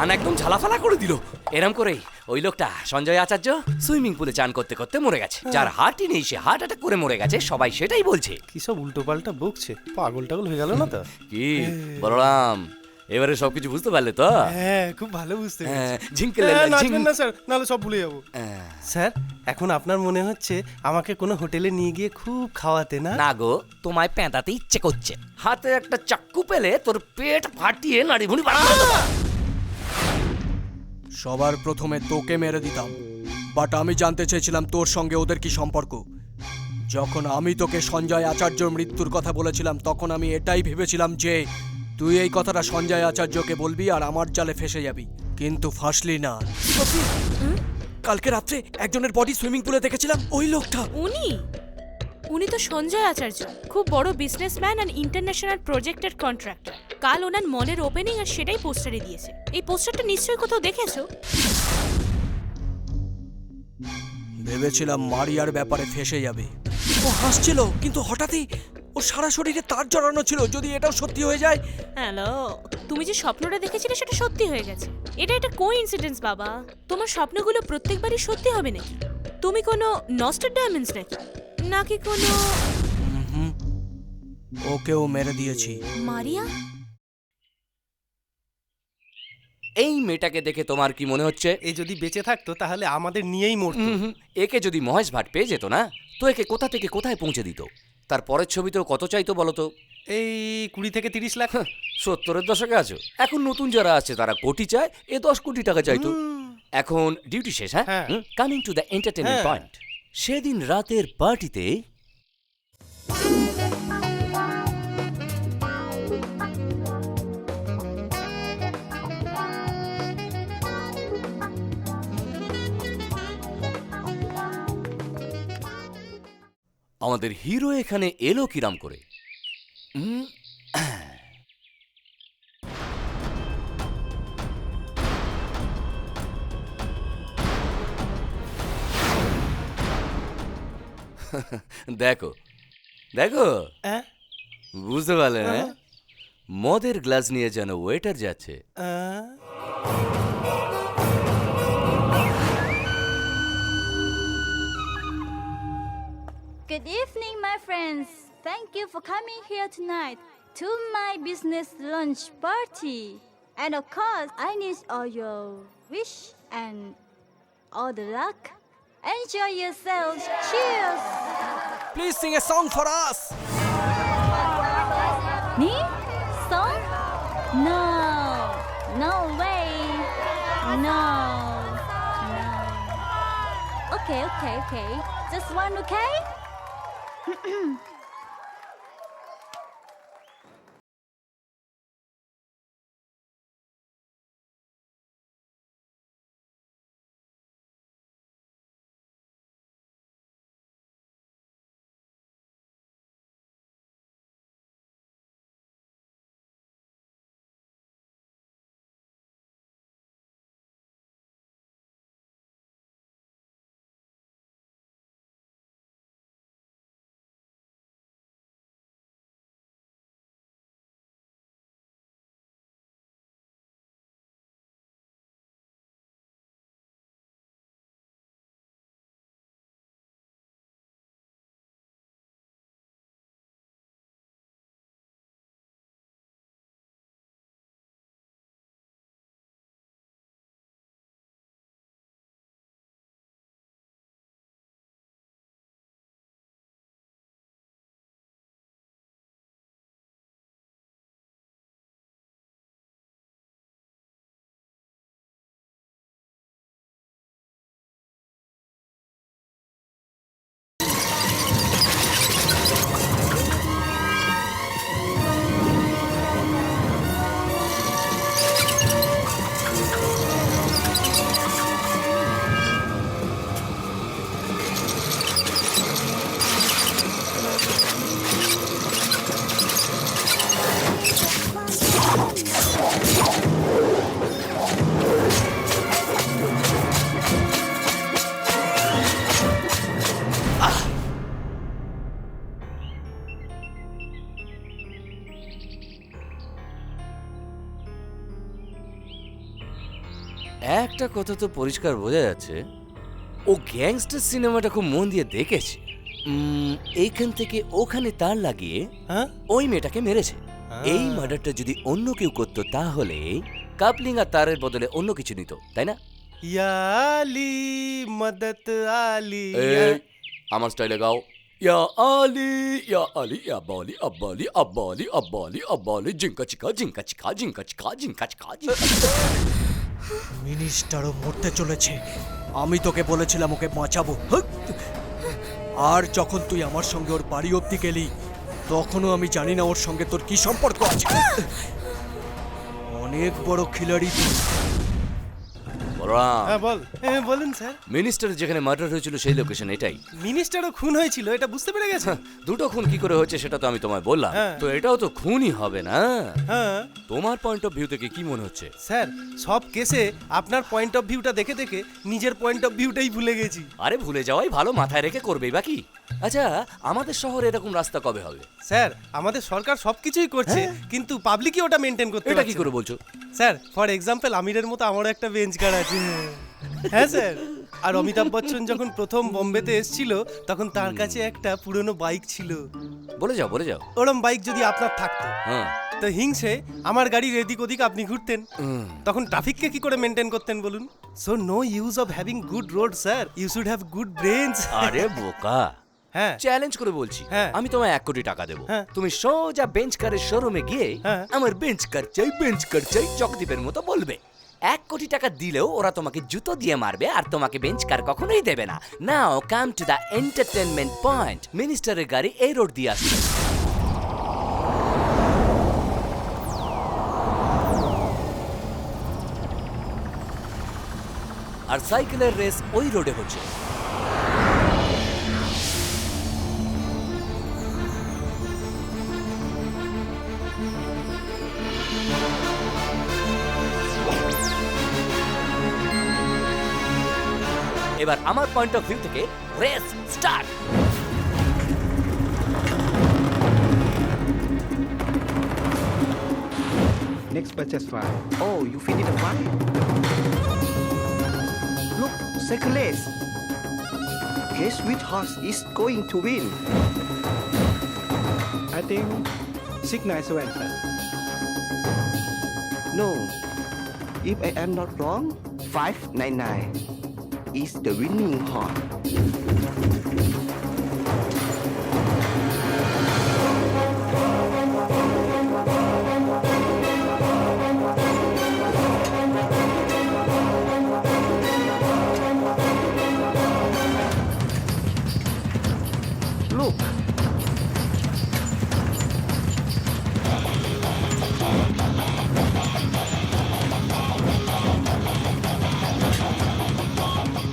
প্ল্যান একদম ঝালাফালা করে দিল। এরম করেই ওই লোকটা সঞ্জয় আচার্য সুইমিং পুলে চান করতে করতে মরে গেছে। যার হার্টই নেই সে হার্ট অ্যাটাক করে মরে গেছে, সবাই সেটাই বলছে। কি সব উল্টো পাল্টা বকছে, পাগল টাগল হয়ে গেল না তো? কি বলরাম, এবারে সবকিছু বুঝতে পারলে তো? হ্যাঁ, খুব ভালো বুঝতে পেরেছি। ঝিঙ্কেল না স্যার, নাহলে সব ভুলে যাবো। স্যার, এখন আপনার মনে হচ্ছে আমাকে কোনো হোটেলে নিয়ে গিয়ে খুব খাওয়াতে না? না গো, তোমায় পেঁদাতে ইচ্ছে করছে। হাতে একটা চাক্কু পেলে তোর পেট ফাটিয়ে নাড়িভুড়ি বানাবো তোমার। সবার প্রথমে তোকে মেরে দিতাম, বাট আমি জানতে চেয়েছিলাম তোর সঙ্গে ওদের কি সম্পর্ক। যখন আমি তোকে সঞ্জয় আচার্যর মৃত্যুর কথা বলেছিলাম তখন আমি এটাই ভেবেছিলাম যে তুই এই কথাটা সঞ্জয় আচার্যকে বলবি আর আমার জালে ফেসে যাবি, কিন্তু ফাঁসলি না। কালকে রাত্রে একজনের বডি সুইমিং পুলে দেখেছিলাম, ওই লোকটা। উনি তো সঞ্জয় আচার্য, খুব বড় বিজনেসম্যান আর ইন্টারন্যাশনাল প্রজেক্টের কন্ট্রাক্টর। কাল ওনার মলের ওপেনিং আর সেটাই পোস্টারে দিয়েছে। এই পোস্টারটা নিশ্চয়ই কোথাও দেখেছো। ভেবেছিলাম মারিয়ার ব্যাপারে ফেসে যাবে। ও হাসছিল, কিন্তু হঠাৎই ওর সারা শরীরে তার জড়ানো ছিল। যদি এটাও সত্যি হয়ে যায়। হ্যালো, তুমি যে স্বপ্নটা দেখেছিলে সেটা সত্যি হয়ে গেছে। এটা একটা কোইন্সিডেন্স বাবা। তোমার স্বপ্নগুলো প্রত্যেকবারই সত্যি হবে নাকি? তুমি কোনো নস্ট্রাডামাস নাকি? নাকি কোনো ওকেও মেরে দিয়েছি। মারিয়া? এই মেয়েটাকে দেখে তোমার কি মনে হচ্ছে? এই যদি বেঁচে থাকতো তাহলে আমাদের নিয়েই মরতো। একে যদি মহেশ ভাট পেয়ে যেত না, তো একে কোথা থেকে কোথায় পৌঁছে দিত। তার পরের ছবিতেও কত চাইতো বলো তো? এই 20 থেকে 30 লাখ। 70-এর দশকে আছো। এখন নতুন যারা আছে তারা কোটি চায়, এ 10 কোটি টাকা চাইতো। এখন ডিউটি শেষ। হ্যাঁ, coming to the entertainment point. সেদিন রাতের পার্টিতে আমাদের হিরো এখানে এলো কিরাম করে। দেখো দেখো, বুঝতে পারলে না? মদের গ্লাস নিয়ে যেন ওয়েটার যাচ্ছে। Good evening, my friends. Thank you for coming here tonight to my business lunch party. And of course, I need all your wish and all the luck. Enjoy yourselves. Cheers. Please sing a song for us. Me? Song? No. No way. No. No. Okay. Just one, okay? একটা কথা তো পরিষ্কার বোঝা যাচ্ছে, ও গ্যাংস্টার সিনেমাটা খুব মন দিয়ে দেখেছে। এইখান থেকে ওখানে তার লাগিয়ে ওই মেয়েটাকে মেরেছে। এই মার্ডারটা যদি অন্য কেউ করতো তাহলে কাপলিং আর তারের বদলে অন্য কিছু নিত, তাই না? ইয়া আলী মদত আলী। আমার স্টাইলে গাও। ইয়া আলী ইয়া আলী আব্বালি আব্বালি আব্বালি আব্বালি আব্বালি জিঙ্কা চিকা জিঙ্কা চিকা জিঙ্কা চিকা জিঙ্কা চিকা। মিনিস্টারও মরতে চলেছে। আমি তোকে বলেছিলাম ওকে বাঁচাবো। আর যখন তুই আমার সঙ্গে ওর বাড়ি অব্দি গেলি তখনও আমি জানি না ওর সঙ্গে তোর কি সম্পর্ক আছে। অনেক বড় খিলাড়ি তুই। বলুন স্যার। মিনিস্টার যেখানে মার্ডার হয়েছিল সেই লোকেশন এটাই। মিনিস্টারও খুন হয়েছিল, এটা বুঝতে পেরে গেছে। দুটো খুন কি করে হয়েছে সেটা তো আমি তোমায় বললাম, তো এটাও তো খুনই হবে না? তোমার পয়েন্ট অফ ভিউ থেকে কি মনে হচ্ছে? স্যার সব কেসে আপনার পয়েন্ট অফ ভিউটা দেখে দেখে নিজের পয়েন্ট অফ ভিউটাই ভুলে গেছি। আরে ভুলে যাওয়াই ভালো, মাথায় রেখে করবেই বাকি। আচ্ছা, আমাদের শহরে এরকম রাস্তা কবে হবে? স্যার আমাদের সরকার সবকিছুই করছে, কিন্তু পাবলিকই ওটা মেনটেন করতে এটা কি করে বলছো? স্যার ফর এক্সাম্পল আমিরের মতো আমারও একটা বেঞ্চ কার আছে। হ্যাঁ স্যার। আর অমিতাভ বচ্চন যখন প্রথম বোম্বেতে এসেছিল তখন তার কাছে একটা পুরনো বাইক ছিল। বলে যাও বলে যাও। ওরম বাইক যদি আপনার থাকতো তো হিংসে আমার গাড়ির এদিক ওদিক আপনি ঘুরতেন, তখন ট্রাফিককে কি করে মেনটেন করতেন বলুন? So no use of having good road sir, you should have good brains. আরে বোকা, হ্যাঁ চ্যালেঞ্জ করে বলছি, আমি তোমায় 1 কোটি টাকা দেবো, তুমি সোজা বেঞ্চ কারের শোরুমে গিয়ে আমার বেঞ্চ কার চাই চকদীপের মতো বলবে। 1 কোটি টাকা দিলেও ওরা তোমাকে জুতো দিয়ে মারবে আর তোমাকে বেঞ্চ কার কখনোই দেবে না। Now come to the entertainment point. মিনিস্টারের গাড়ি এই রোড দিয়ে আসছে, আর সাইকেলের রেস ওই রোডে হচ্ছে। এবার আমার পয়েন্ট অফ ভিউ থেকে race start. Next purchase file. Oh, you finished the file? Look, second race. Guess which horse is going to win? I think 697, sir. No. If I am not wrong, 599 is the winning horse. Look.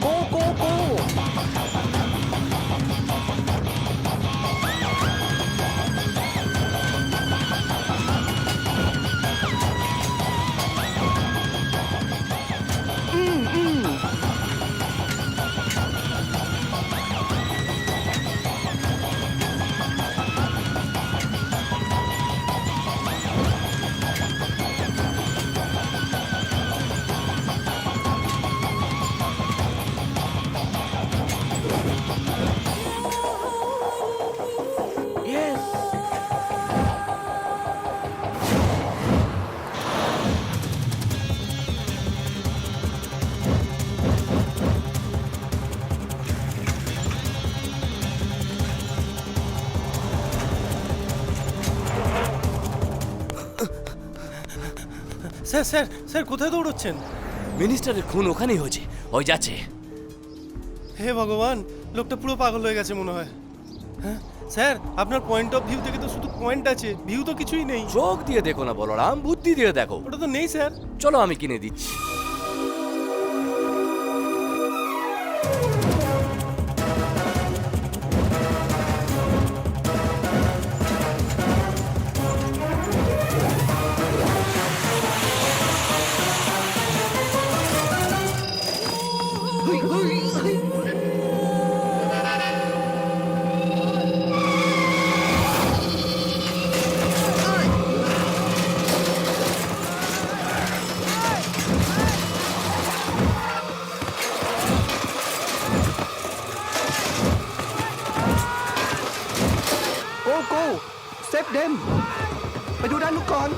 Go, go, go. Yes. Sir sir sir কোথায় দৌড়চ্ছেন? মিনিস্টারের খুন ওখানেই হয়েছে, ওই যাচ্ছে। হে ভগবান, লোকটা পুরো পাগল হয়ে গেছে মনে হয়। হ্যাঁ স্যার, আপনার পয়েন্ট অফ ভিউ থেকে তো শুধু পয়েন্ট আছে, ভিউ তো কিছুই নেই। চোখ দিয়ে দেখো না বলরাম, বুদ্ধি দিয়ে দেখো। ওটা তো নেই স্যার। চলো আমি কিনে দিচ্ছি। เดมไปดูด้านนู้นก่อน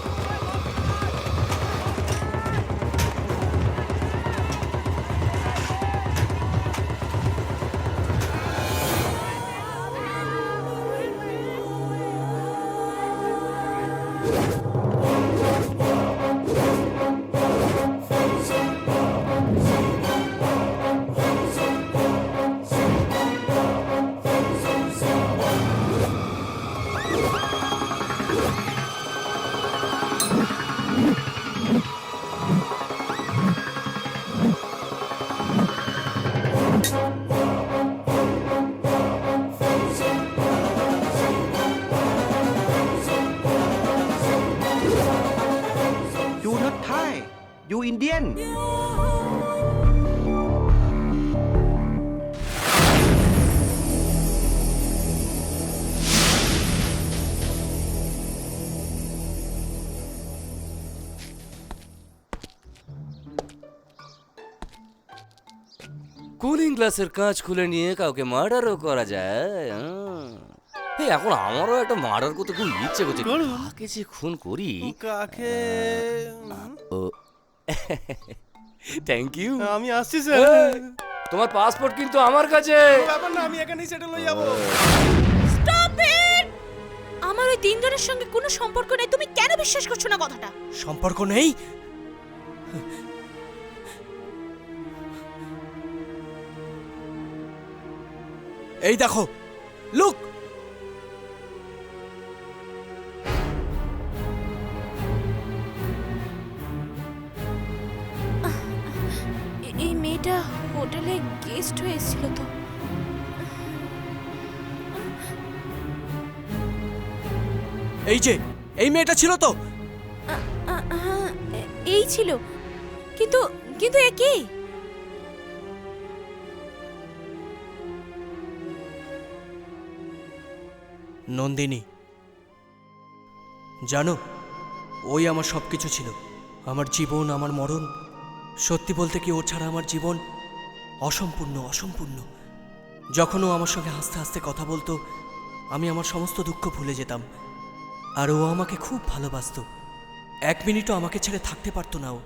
You not Thai You Indian cooling গ্লাসের কাঁচ খুলে নিয়ে কাউকে মার্ডারও করা যায় এই এখন আমারও একটা মার্ডার করতে খুব ইচ্ছে করছে কাকে যে খুন করি কাকে ও থ্যাংক ইউ আমি আসছি স্যার তোমার পাসপোর্ট কিন্তু আমার কাছে ব্যাপার না আমি এখানেই সেটেল হয়ে যাবো স্টপ ইট! আমার ওই তিনজনের সঙ্গে কোনো সম্পর্ক নেই। তুমি কেন বিশ্বাস করছো না কথাটা? সম্পর্ক নেই? এই দেখো, লুক, এই মেয়েটা হোটেলে গেস্ট হয়ে এসেছিল তো। এই যে এই মেয়েটা ছিল তো? এই ছিল, কিন্তু কিন্তু এ কে? নন্দিনী। জানো, ওই আমার সবকিছু ছিল, আমার জীবন, আমার মরণ। সত্যি বলতে কি, ওর ছাড়া আমার জীবন অসম্পূর্ণ অসম্পূর্ণ। যখন ও আমার সঙ্গে হাসতে হাসতে কথা বলতো, আমি আমার সমস্ত দুঃখ ভুলে যেতাম। আর ও আমাকে খুব ভালোবাসতো, এক মিনিটও আমাকে ছেড়ে থাকতে পারতো না ও।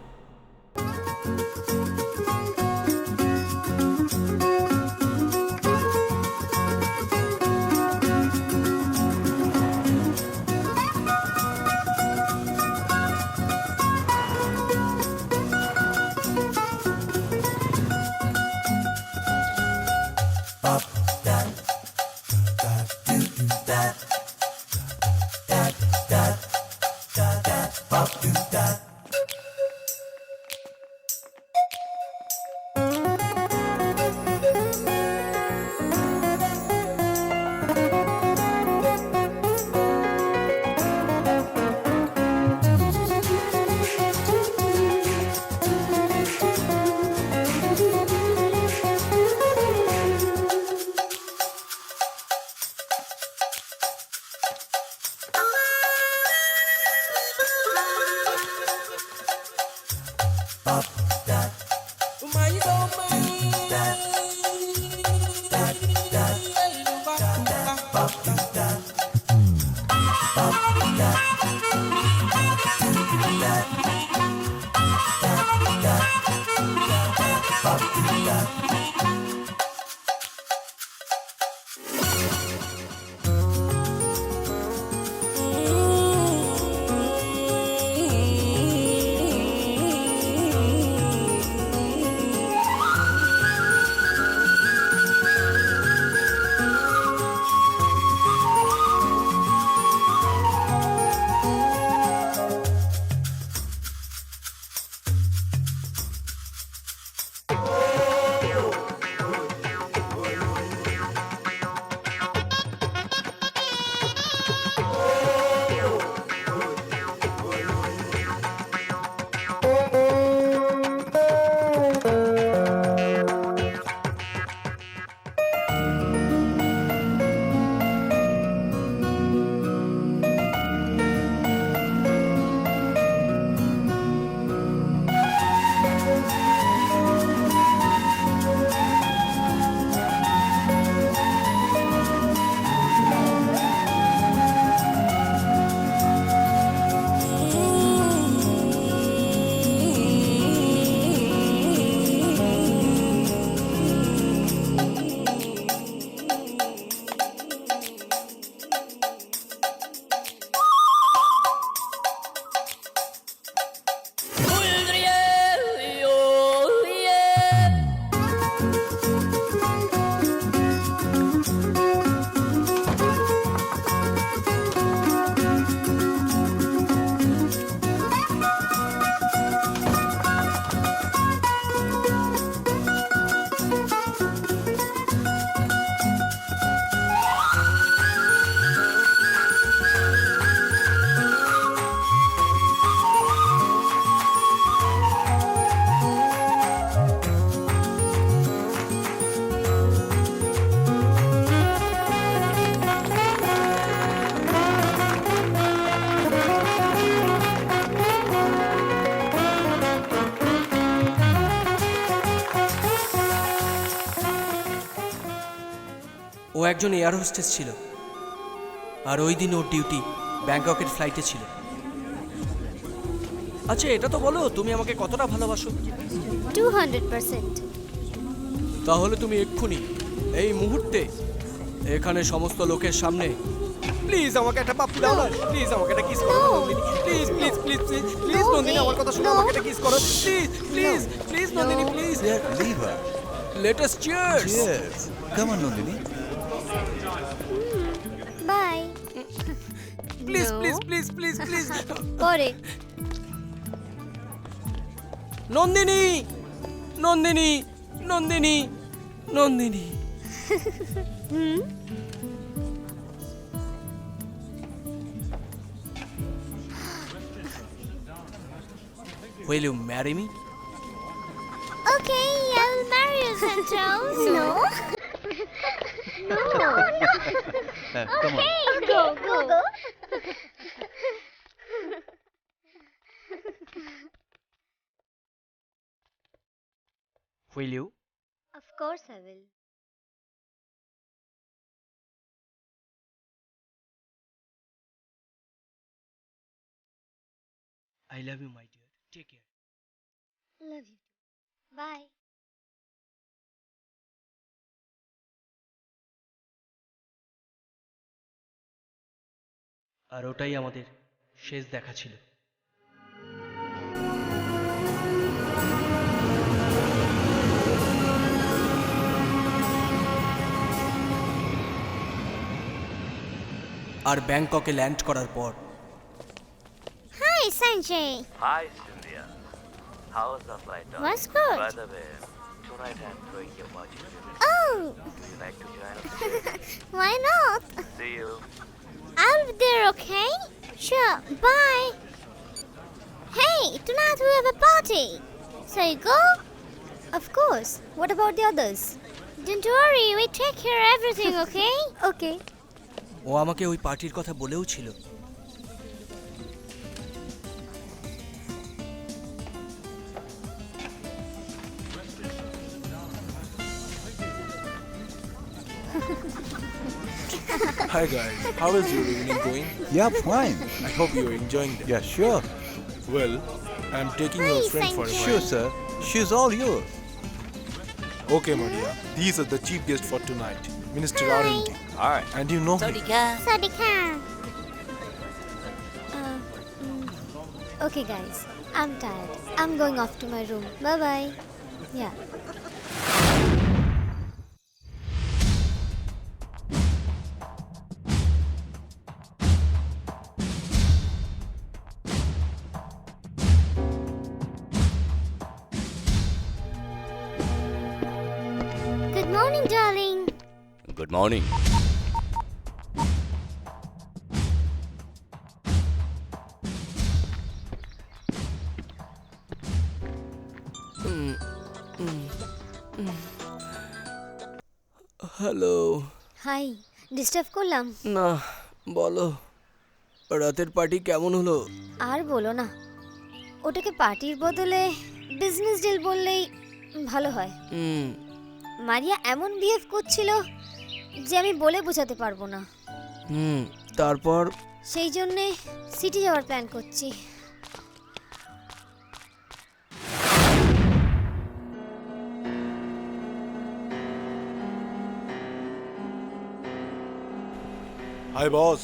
ও একজন এয়ার হোস্টেস ছিল, আর ওই দিন ওর ডিউটি ব্যাংককের ফ্লাইটে ছিল। আচ্ছা এটা তো বলো, তুমি আমাকে কতটা ভালোবাসো? 200%. তাহলে তুমি এক্ষুনি এই মুহূর্তে এখানে সমস্ত লোকের সামনে প্লিজ আমাকে একটা পাপ্পি দাও না, প্লিজ আমাকে একটা কিস করো Nandini, please please please please please Nandini, আমার কথা শুনো, আমাকে একটা কিস করো please please please Nandini, please. Leave her. Let us cheers. Cheers. Come on, Nandini. Bye. Please, No. please, please, please, please. পরে। Nandini Nandini Nandini Nandini. Will you marry me? Okay, I'll marry you, Sancho. No. No. Come on. Okay, go. Will you? Of course I will. I love you, my dear. Take care. Love you. Bye. আর ওটাই আমাদের শেষ দেখা ছিল। আর ব্যাংককে ল্যান্ড করার পর Hi, Sanjay. Hi, Cynthia. How was the flight? darling? Was good. By the way, tonight I'm throwing your party. Oh, Would you like to join us? why not? See you. I'll be there, okay? Sure, bye. Hey, tonight we have a party. So you go? Of course. What about the others? Don't worry, we take care of everything, okay? Okay. ও আমাকে ওই পার্টির কথা বলেও ছিল। Hi guys, how is your evening going? Yeah, fine. I hope you're enjoying it. Yeah, sure. Well, I'm taking your friend for a ride. Sure, sir. She's all yours. Okay, Maria. These are the chief guests for tonight. Minister R&D. Hi. And you know him. Sadika. Okay, guys. I'm tired. I'm going off to my room. Bye-bye. Yeah. Good morning, darling. Good morning. Hello. Hi, disturb করলাম? না, বলো রাতের পার্টি কেমন হলো? আর বলো না, ওটাকে পার্টির বদলে বিজনেস ডিল বললেই ভালো হয়। মারিয়া এমন বিহেভ করছিল যে আমি বলে বোঝাতে পারবো না। তারপর সেই জন্যে সিটি যাওয়ার প্ল্যান করছি। Hi, boss.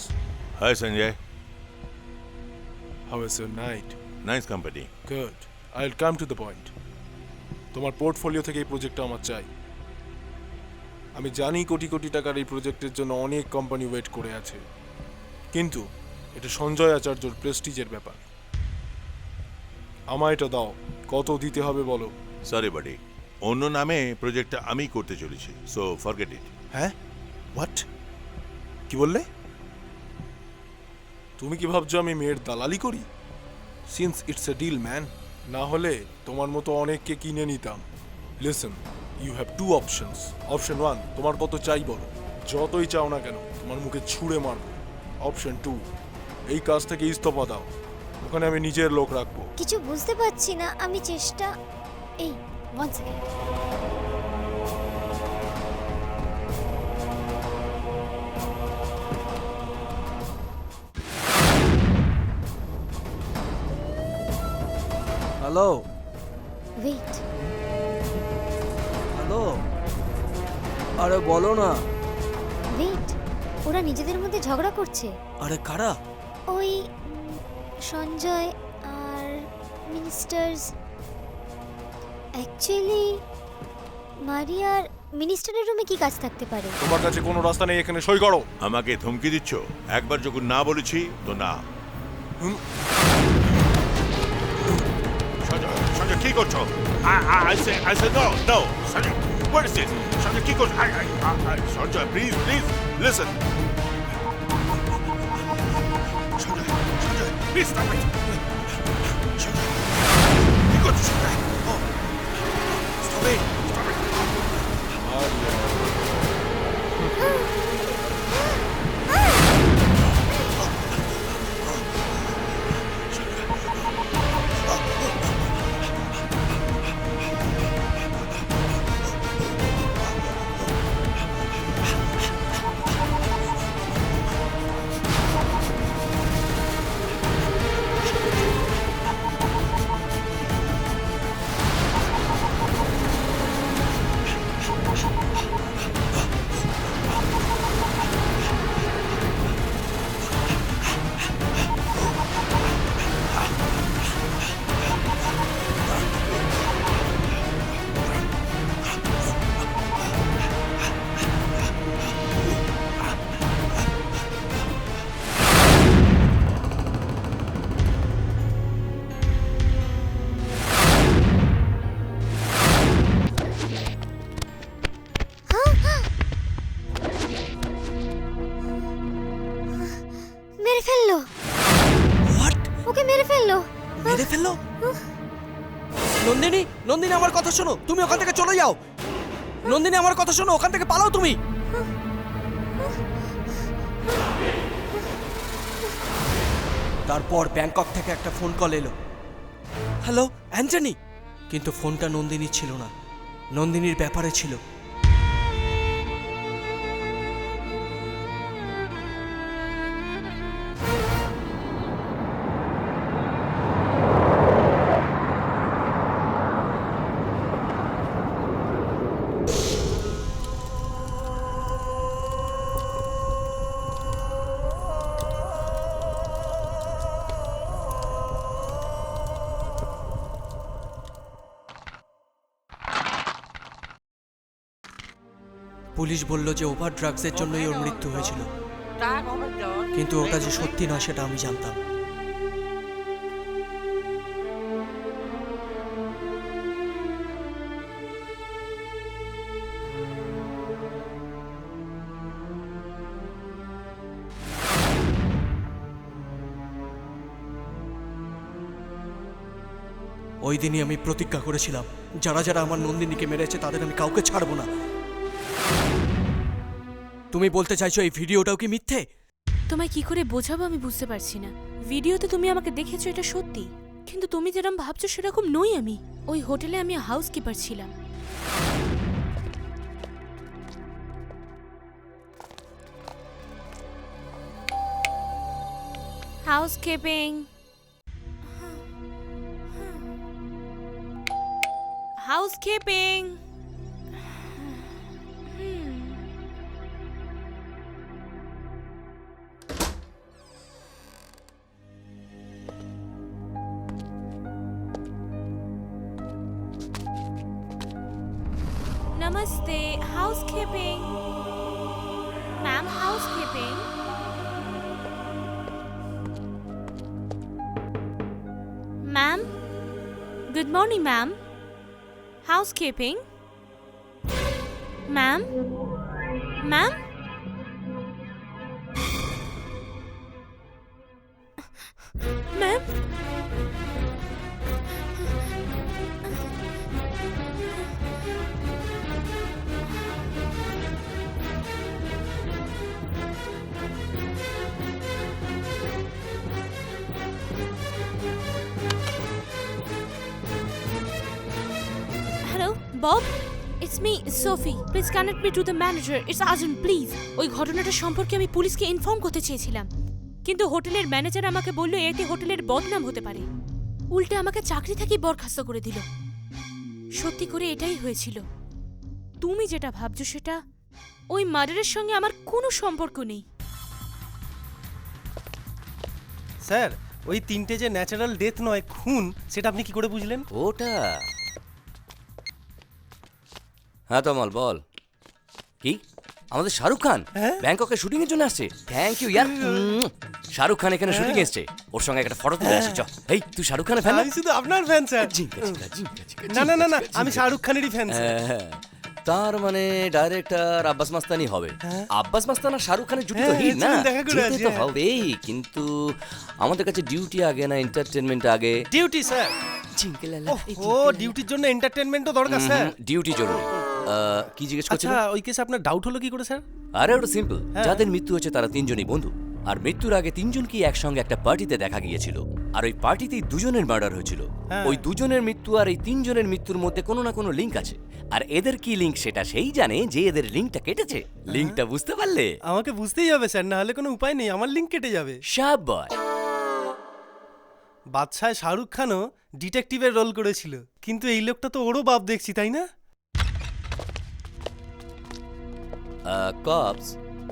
Hi, Sanjay. How was your night? Nice company. Good. I'll come to the point. তোমার পোর্টফোলিও থেকে এই প্রজেক্টটা আমার চাই। আমি জানি কোটি কোটি টাকার এই প্রজেক্টের জন্য অনেক কোম্পানি ওয়েট করে আছে, কিন্তু এটা সঞ্জয় আচার্যর প্রেস্টিজের ব্যাপার। আমায় এটা দাও। কত দিতে হবে বলো? সরি বাডি, অন্য নামে প্রজেক্টটা আমি করতে চলেছি, সো ফরগেট ইট। হ্যাঁ? হোয়াট? কি বললে? তুমি কি ভাবছো আমি মেয়ের দালালি করি? Since it's a deal man, না হলে তোমার মতো অনেককে কিনে নিতাম। Listen, you have two options. Option 1, তোমার কত চাই বলো, যতই চাও না কেন তোমার মুখে ছুঁড়ে মারবো। অপশন 2, এই কাজ থেকে ইস্তফা দাও, ওখানে আমি নিজের লোক রাখবো। কিছু বুঝতে পারছি না, আমি চেষ্টা। এই 1 সেকেন্ড। হ্যালো ওয়েট, হ্যালো, আরে বলো না। ওয়েট, ওরা নিজেদের মধ্যে ঝগড়া করছে। আরে কারা? ওই সঞ্জয় আর মিনিস্টার্স। অ্যাকচুয়ালি মারিয়ার মিনিস্টারের রুমে কি কাজ থাকতে পারে? তোমার কাছে কোনো রাস্তা নেই, এখানে সই করো। আমাকে ধমকি দিচ্ছ? একবার যখন না বলেছি তো না। সঞ্জয়, সঞ্জয় কি করছো? I said no, no. Sanjay, what is this? Sanjay কি করছো? Sanjay, please, listen. Sanjay, please stop it. Sanjay, কি করছো Sanjay? Oh, stop it. মেরে ফেললো। ওকে মেরে ফেললো। মেরে ফেললো? নন্দিনী, নন্দিনী আমার কথা শোনো, তুমি ওখান থেকে চলে যাও। নন্দিনী আমার কথা শোনো, ওখান থেকে পালাও তুমি। তারপর ব্যাংকক থেকে একটা ফোন কল এলো। Hello Antony. কিন্তু ফোনটা নন্দিনীর ছিল না, নন্দিনীর ব্যাপারে ছিল। পুলিশ বলল যে ওভার ড্রাগসের জন্যই ওর মৃত্যু হয়েছিল, কিন্তু ওটা যে সত্যি নয় সেটা আমি জানতাম। ওই দিনই আমি প্রতিজ্ঞা করেছিলাম, যারা যারা আমার নন্দিনীকে মেরেছে তাদের আমি কাউকে ছাড়বো না। তুমি বলতে চাইছো এই ভিডিওটাও কি মিথ্যে? তোমায় কি করে বোঝাবো আমি বুঝতে পারছি না। ভিডিওতে তুমি আমাকে দেখেছো এটা সত্যি, কিন্তু তুমি যেরকম ভাবছো সেরকম নই আমি। ওই হোটেলে আমি হাউসকিপার ছিলাম। Housekeeping, housekeeping. Namaste, housekeeping. Ma'am, housekeeping. Ma'am, good morning, ma'am. Housekeeping. Ma'am, ma'am. Ma'am. Bob, it's me, Sophie. Please connect me to the manager. It's urgent, please. ওই ঘটনাটা সম্পর্কে আমি পুলিশকে ইনফর্ম করতে চেয়েছিলাম, কিন্তু হোটেলের ম্যানেজার আমাকে বলল এতে হোটেলের বদনাম হতে পারে। উল্টে আমাকে চাকরি থেকেই বরখাস্ত করে দিল। সত্যি করে এটাই হয়েছিল। তুমি যেটা ভাবছো সেটা ওই মার্ডারের সঙ্গে আমার কোনো সম্পর্ক নেই। স্যার, ওই 3টে যে ন্যাচারাল ডেথ নয়, খুন, সেটা আপনি কি করে বুঝলেন? ওটা হ্যাঁ তমাল বল। কি আমাদের শাহরুখ খান ব্যাংককে শুটিং এর জন্য আসছে? থ্যাংক ইউ ইয়ার। শাহরুখ খান এখানে শুটিং এসছে, ওর সঙ্গে একটা ফটো তুলে আসি। চ এই তুই শাহরুখ খানের ফ্যান? আমি শুধু আপনার ফ্যান স্যার। না না না না, আমি শাহরুখ খানেরই ফ্যান স্যার। তার মানে ডাইরেক্টর আব্বাস মাস্তানি হবে। আব্বাস মাস্তান আর শাহরুখ খানের জুটি তো হিট না? যেতে তো হবেই, কিন্তু আমাদের কাছে ডিউটি আগে না এন্টারটেনমেন্ট আগে? Duty sir. ও ডিউটির জন্য এন্টারটেনমেন্টও দরকার স্যার। ডিউটি জরুরি। কি জিজ্ঞেস করছেন? আচ্ছা, ওই কেসে আপনার ডাউট হলো কি করে স্যার? আরে ওটা সিম্পল। যাদের মৃত্যু হয়েছে তারা 3জনই বন্ধু, আর মৃত্যুর আগে 3জনকেই একসঙ্গে একটা পার্টিতে দেখা গিয়েছিল, আর ওই পার্টিতেই 2জনের মার্ডার হয়েছিল। ওই 2জনের মৃত্যু আর এই 3জনের মৃত্যুর মধ্যে কোনো না কোনো লিঙ্ক আছে, আর এদের কি লিঙ্ক সেটা সেই জানে যে এদের লিঙ্কটা কেটেছে। লিঙ্কটা বুঝতে পারলে? আমাকে বুঝতেই হবে স্যার, না হলে কোনো উপায় নেই, আমার লিঙ্ক কেটে যাবে। শাবাশ। বাদশাহ শাহরুখ খানও ডিটেকটিভের রোল করেছিল, কিন্তু এই লোকটা তো ওরও বাপ দেখছি, তাই না? কপস,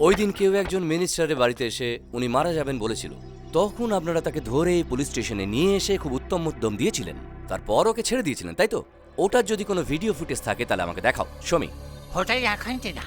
ওই দিন কেউ একজন মিনিস্টারের বাড়িতে এসে উনি মারা যাবেন বলেছিল, তখন আপনারা তাকে ধরে পুলিশ স্টেশনে নিয়ে এসে খুব উত্তম মধ্যম দিয়েছিলেন, তারপর ওকে ছেড়ে দিয়েছিলেন, তাই তো? ওটার যদি কোনো ভিডিও ফুটেজ থাকে তাহলে আমাকে দেখাও। শমি ওটাই এখন না।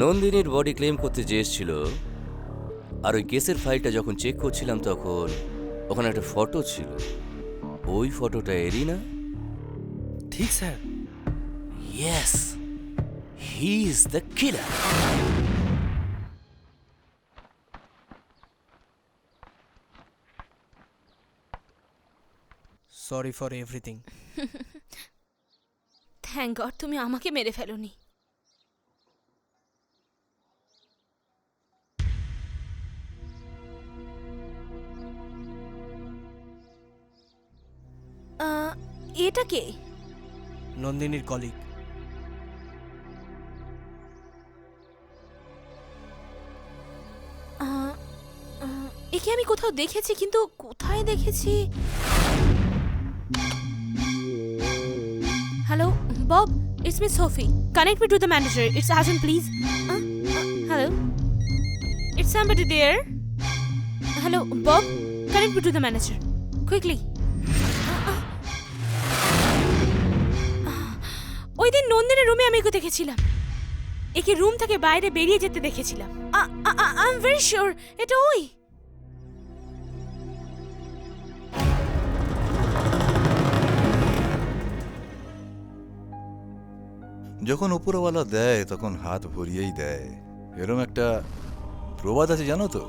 নন্দিনীর বডি ক্লেম করতে যে এসেছিল, আর ওই কেসের ফাইলটা যখন চেক করছিলাম তখন ওখানে একটা ফটো ছিল। ওই ফটোটা এরই না? ঠিক sir. Yes, he is the killer. Sorry for everything. Thank god তুমি আমাকে মেরে ফেলোনি। এটা কে? নন্দিনীর কলিগ। একে আমি কোথাও দেখেছি, কিন্তু কোথায় দেখেছি? Hello Bob, it's me Sophie, connect me to the manager, it's urgent please. Hello, it's somebody there? Hello Bob, connect me to the manager quickly. ওই দিন নন্দিনীর রুমে আমি একে দেখেছিলাম, একে রুম থেকে বাইরে বেরিয়ে যেতে দেখেছিলাম। আই এম ভেরি শিওর এটা ওই। যখন উপরওয়ালা দেয় তখন হাত ভরিয়েই দেয়, এরম একটা প্রবাদ আছে জানো তো?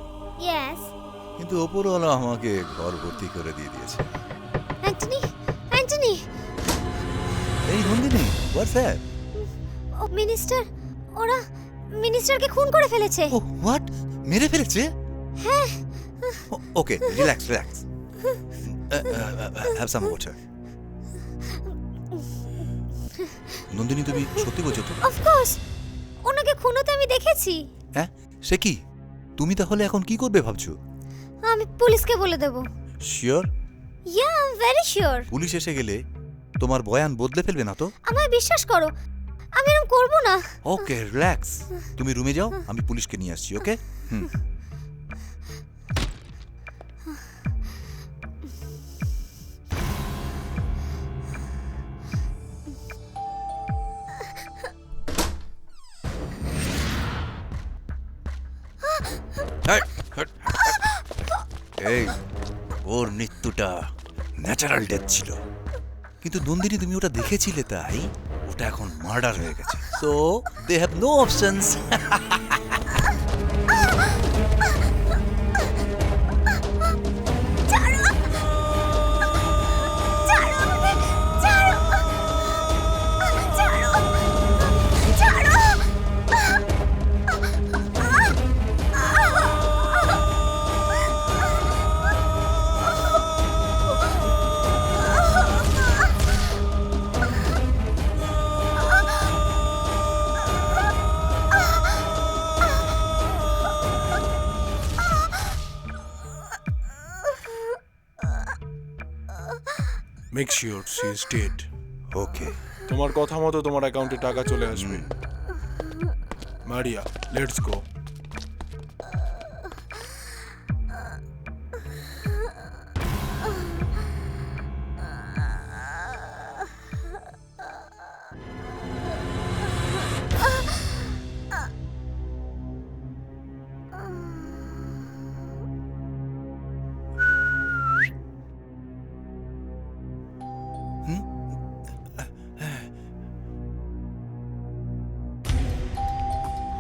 ইয়েস। কিন্তু উপরওয়ালা আমাকে ঘর ভর্তি করে দিয়ে দিয়েছে। Antony, Antony. এই Nandini, what's that? Oh minister, ওরা মিনিস্টারকে খুন করে ফেলেছে। Oh what? মেরে ফেলেছে? হ্যাঁ। Okay, relax relax. Have some water. Nandini, তুমি সত্যি বলছো তো? অফ কোর্স, ওনাকে খুন হতে আমি দেখেছি। হ্যাঁ, সে কি? তুমি তাহলে এখন কি করবে ভাবছো? আমি পুলিশকে বলে দেব। Sure? Yeah, I am very sure. Police এসে গেলে তোমার বয়ান বদলে ফেলবে না তো? আমায় বিশ্বাস করো, আমি এরকম করব না। ওকে, রিল্যাক্স। তুমি রুমে যাও, আমি পুলিশকে নিয়ে আসছি। ওকে? হুম। এই, ওর মৃত্যুটা ন্যাচারাল ডেথ ছিল, কিন্তু নন্দিনী তুমি ওটা দেখেছিলে, তাই ওটা এখন মার্ডার হয়ে গেছে। So they have no options. Make sure she is dead. Okay. তোমার কথা মতো তোমার অ্যাকাউন্টে টাকা চলে আসবে। Maria, let's go.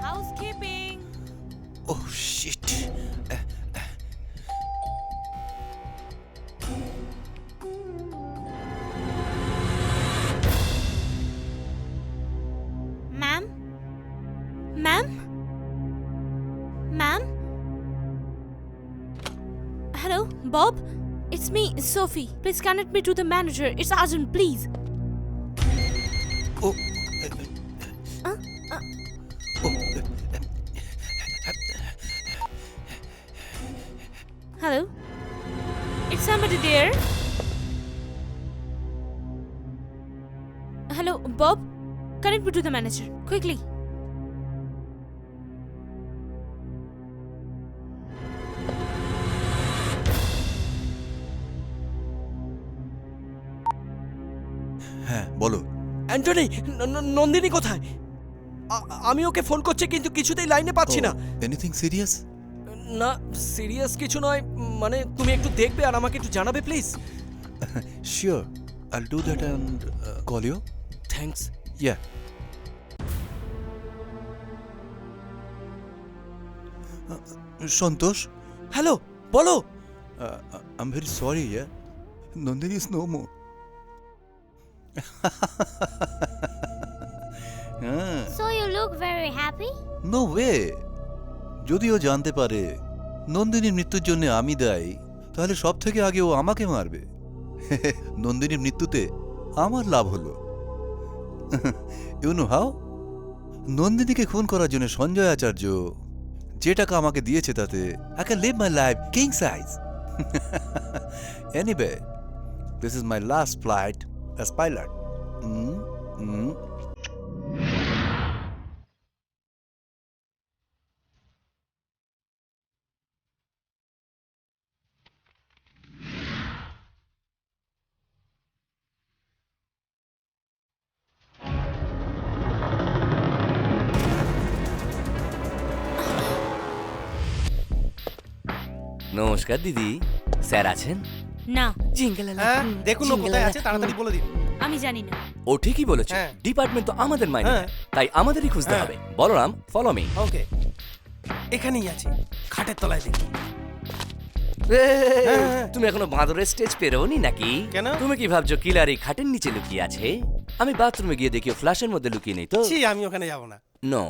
Housekeeping. Oh shit. Ma'am? Ma'am? Ma'am? Hello, Bob? It's me, Sophie. Please connect me to the manager. It's urgent, please. Oh. Hello? Is somebody there? Hello, Bob? Connect me to the manager, quickly. হ্যাঁ বলো। অ্যান্টনি, নন্দিনী কোথায়? আমি ওকে ফোন করছি কিন্তু কিছুতেই লাইনে পাচ্ছি না। Anything serious? না, সিরিয়াস কিছু নয়, মানে তুমি একটু দেখবে আর আমাকে একটু জানাবে please. Sure, I'll do that and call you. Thanks. Yeah. Santosh. Hello, বলো। I am very sorry, yeah, Nandini is no more. So you look very happy? No way. যদিও জানতে পারে নন্দিনীর মৃত্যুর জন্য আমি দায়ী, তাহলে সব থেকে আগে ও আমাকে মারবে। নন্দিনীর মৃত্যুতে আমার লাভ হলো। You know how? নন্দিনীকে খুন করার জন্য সঞ্জয় আচার্য যে টাকা আমাকে দিয়েছে তাতে I can live my life king size. Anyway, this is my last flight as pilot. নমস্কার দিদি, স্যার আছেন? না। হ্যাঁ, দেখুন ও কোথায় আছে, তাড়াতাড়ি বলে দিন। আমি জানি না। ও ঠিকই বলেছে, ডিপার্টমেন্ট তো আমাদের মাইনে নেয়, তাই আমাদেরই খুঁজতে হবে। Balaram, follow me. ওকে, এখানেই আছে, খাটের তলায় দেখি। তুমি এখনো বাঁদরের স্টেজ পেরোনি নাকি? কেন? তুমি কি ভাবছো কিলারি খাটের নিচে লুকিয়ে আছে? আমি বাথরুমে গিয়ে দেখি ফ্ল্যাশের মধ্যে লুকিয়ে নেই তো। ছি, আমি ওখানে যাব না। No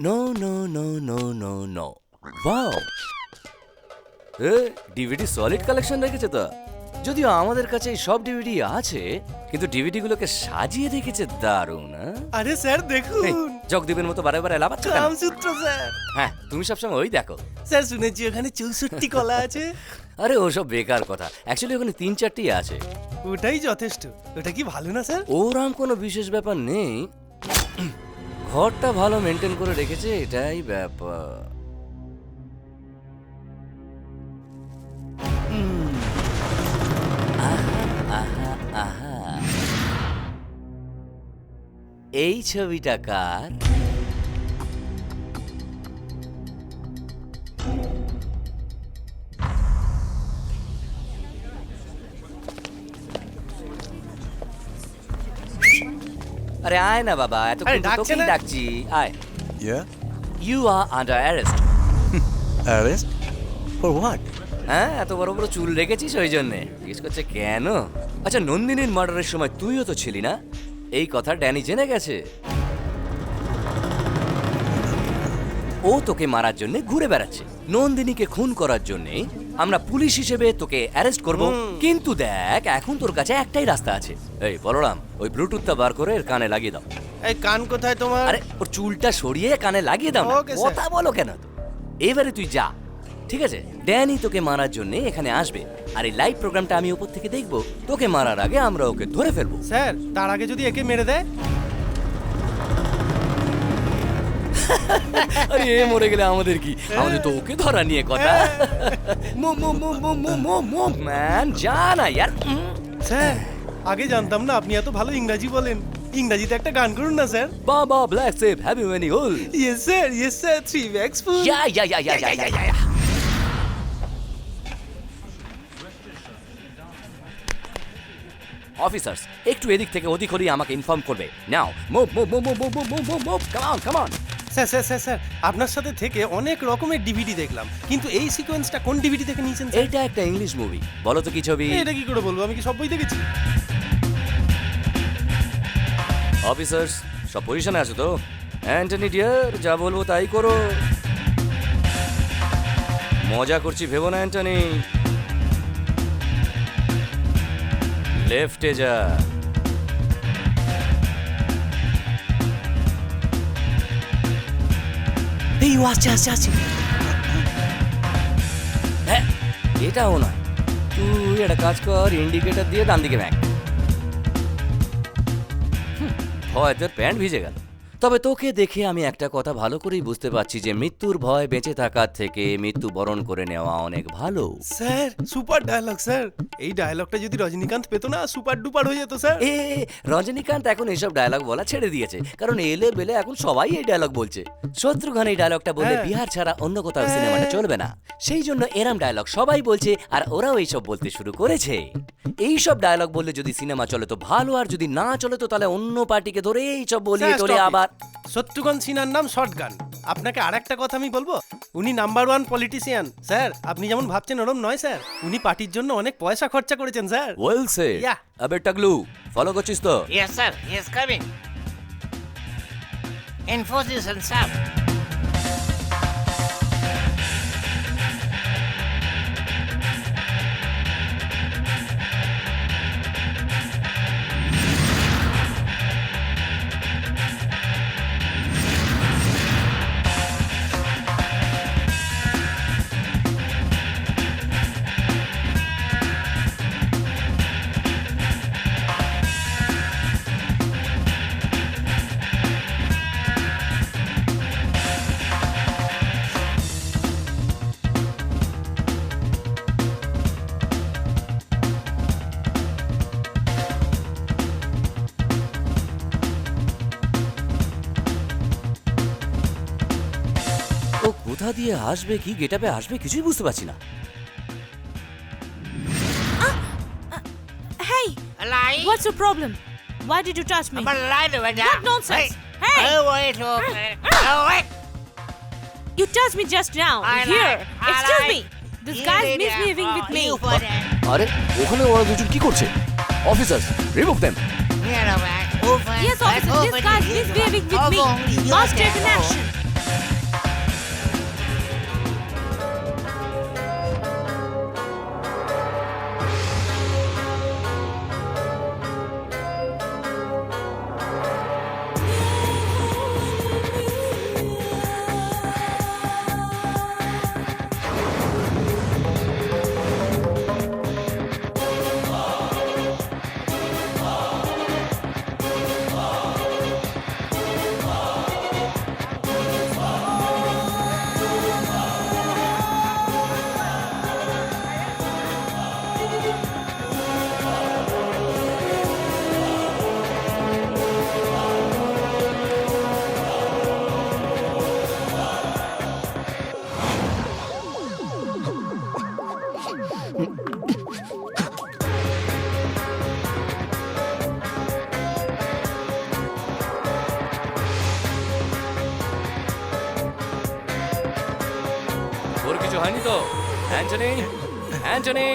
no no no no no no. Wow, DVD solid collection রেখেছে তো। যদিও আমাদের কাছে এই সব ডিভিডি আছে, কিন্তু ডিভিডি গুলোকে সাজিয়ে রেখেছে দারুণ। আরে স্যার দেখুন, জগদীপের মতো বারে বারে লাভাচ্ছ কেন? কামসূত্র স্যার। হ্যাঁ, তুমি সবসময় ওই দেখো। স্যার শুনেছি ওখানে 64 কলা আছে। আরে ওসব বেকার কথা, অ্যাকচুয়ালি ওখানে 3-4টি আছে। ওটাই যথেষ্ট। ওটা কি ভালো না স্যার? ওরকম কোনো বিশেষ ব্যাপার নেই, ঘরটা ভালো মেনটেন করে রেখেছে, এটাই ব্যাপার। এই ছবিটা কার? আরে আয় না বাবা, এতক্ষণ তো তোকেই ডাকছি, আয়। You are under arrest. Arrest? For what? হ্যাঁ, এত বড় বড় চুল রেখেছিস ওই জন্যে। জিজ্ঞেস করছে কেন? আচ্ছা, নন্দিনীর মার্ডারের সময় তুইও তো ছিলি না? এই কথা ড্যানি জেনে গেছে। ও তোকে মারার জন্য ঘুরে বেড়াচ্ছে। নন্দিনীকে খুন করার জন্য আমরা পুলিশ হিসেবে তোকে অ্যারেস্ট করব। কিন্তু দেখ, এখন তোর কাছে একটাই রাস্তা আছে। এই বলরাম, ওই ব্লুটুথটা বার করে এর কানে লাগিয়ে দাও। এই কান কোথায় তোমার? আরে ওর চুলটা সরিয়ে কানে লাগিয়ে দাও না। কথা বলো কেন? এবারে তুই যা, ঠিক আছে, ড্যানি তোকে মারার জন্য এখানে আসবে, আর এই লাইভ প্রোগ্রামটা আমি উপর থেকে দেখব। তোকে মারার আগে আমরা ওকে ধরে ফেলবো। স্যার তার আগে যদি একে মেরে দেয়? আরে এ মরে গেলে আমাদের কি, আমাদের তো ওকে ধরা নিয়ে কথা। ম্যান জানা ইয়ার। স্যার আগে জানতাম না আপনি এত ভালো ইংরাজি বলেন। ইংরাজিতে একটা গান করুন না sir. Baa baa black sheep have you any wool? Yes sir 3 bags full. Yeah officers, একটু এদিক থেকে ওদিক হলেই আমাকে ইনফর্ম করবে। Now move move move move move move move move, come on come on. Sir আপনার সাথে থেকে অনেক রকমের ডিভিডি দেখলাম, কিন্তু এই সিকোয়েন্সটা কোন ডিভিডি থেকে নিয়েছেন স্যার? এটা একটা ইংলিশ মুভি। বলো তো কি ছবি? এটা কি করে বলবো, আমি কি সব বই দেখেছি? অফিসার্স সব পজিশনে আছো তো? অ্যান্টনি ডিয়ার, যা বলবো তাই করো। মজা করছি ভেবো না অ্যান্টনি। লেফটে যা। এই আছে আছে আছে। হ্যাঁ এটাও নয়, তুই একটা কাজ কর, ইন্ডিকেটর দিয়ে ডান দিকে ব্যাক। ভয় তোর প্যান্ট ভিজে গেল। তবে তোকে দেখে আমি একটা কথা ভালো করেই বুঝতে পারছি যে মৃত্যুর ভয় বেঁচে থাকার থেকে মৃত্যু বরণ করে নেওয়া অনেক ভালো। Sir super dialogue sir. এই ডায়লগটা যদি রজনীকান্ত পেতো না, সুপার ডুপার হয়ে যেত স্যার। রজনীকান্ত এখন এইসব ডায়লগ বলা ছেড়ে দিয়েছে, কারণ এলে বেলে এখন সবাই এই ডায়লগ বলছে। শত্রুঘ্ন এই ডায়লগটা বললে বিহার ছাড়া অন্য কোথাও সিনেমাটা চলবে না, সেই জন্য এরম ডায়লগ সবাই বলছে, আর ওরাও এইসব বলতে শুরু করেছে। এইসব ডায়লগ বললে যদি সিনেমা চলে তো ভালো, আর যদি না চলে তো তাহলে অন্য পার্টিকে ধরে এইসব বলিয়ে তোলে আবার। শত্রুঘ্ন সিনহার নাম শর্টগান। আপনাকে আরেকটা কথা আমি বলবো, উনি নাম্বার 1 পলিটিশিয়ান স্যার। আপনি যেমন ভাবছেন ওরম নয় স্যার, উনি পার্টির জন্য অনেক পয়সা খরচা করেছেন স্যার। Well said. আবে টাকলু, ফলো করছিস তো? Yes sir, he is coming. In position sir. ও কোথা দিয়ে আসবে, কি গেটআপে আসবে কিছুই বুঝতে পারছি না। Hey! Lie? What's your problem? Why did you touch me? I'm alive right now. What nonsense? Hey! Oh wait, okay. Oh wait. You touched me just now. I Here. lied. I Excuse lied. me. This guy's misbehaving with me. আরে ওখানে ওরা দুজন কি করছে? Officers, remove them. Yes, officer, this guy's misbehaving with me. Must take an action. ওর কিছু হয়নি তো? Antony, Antony.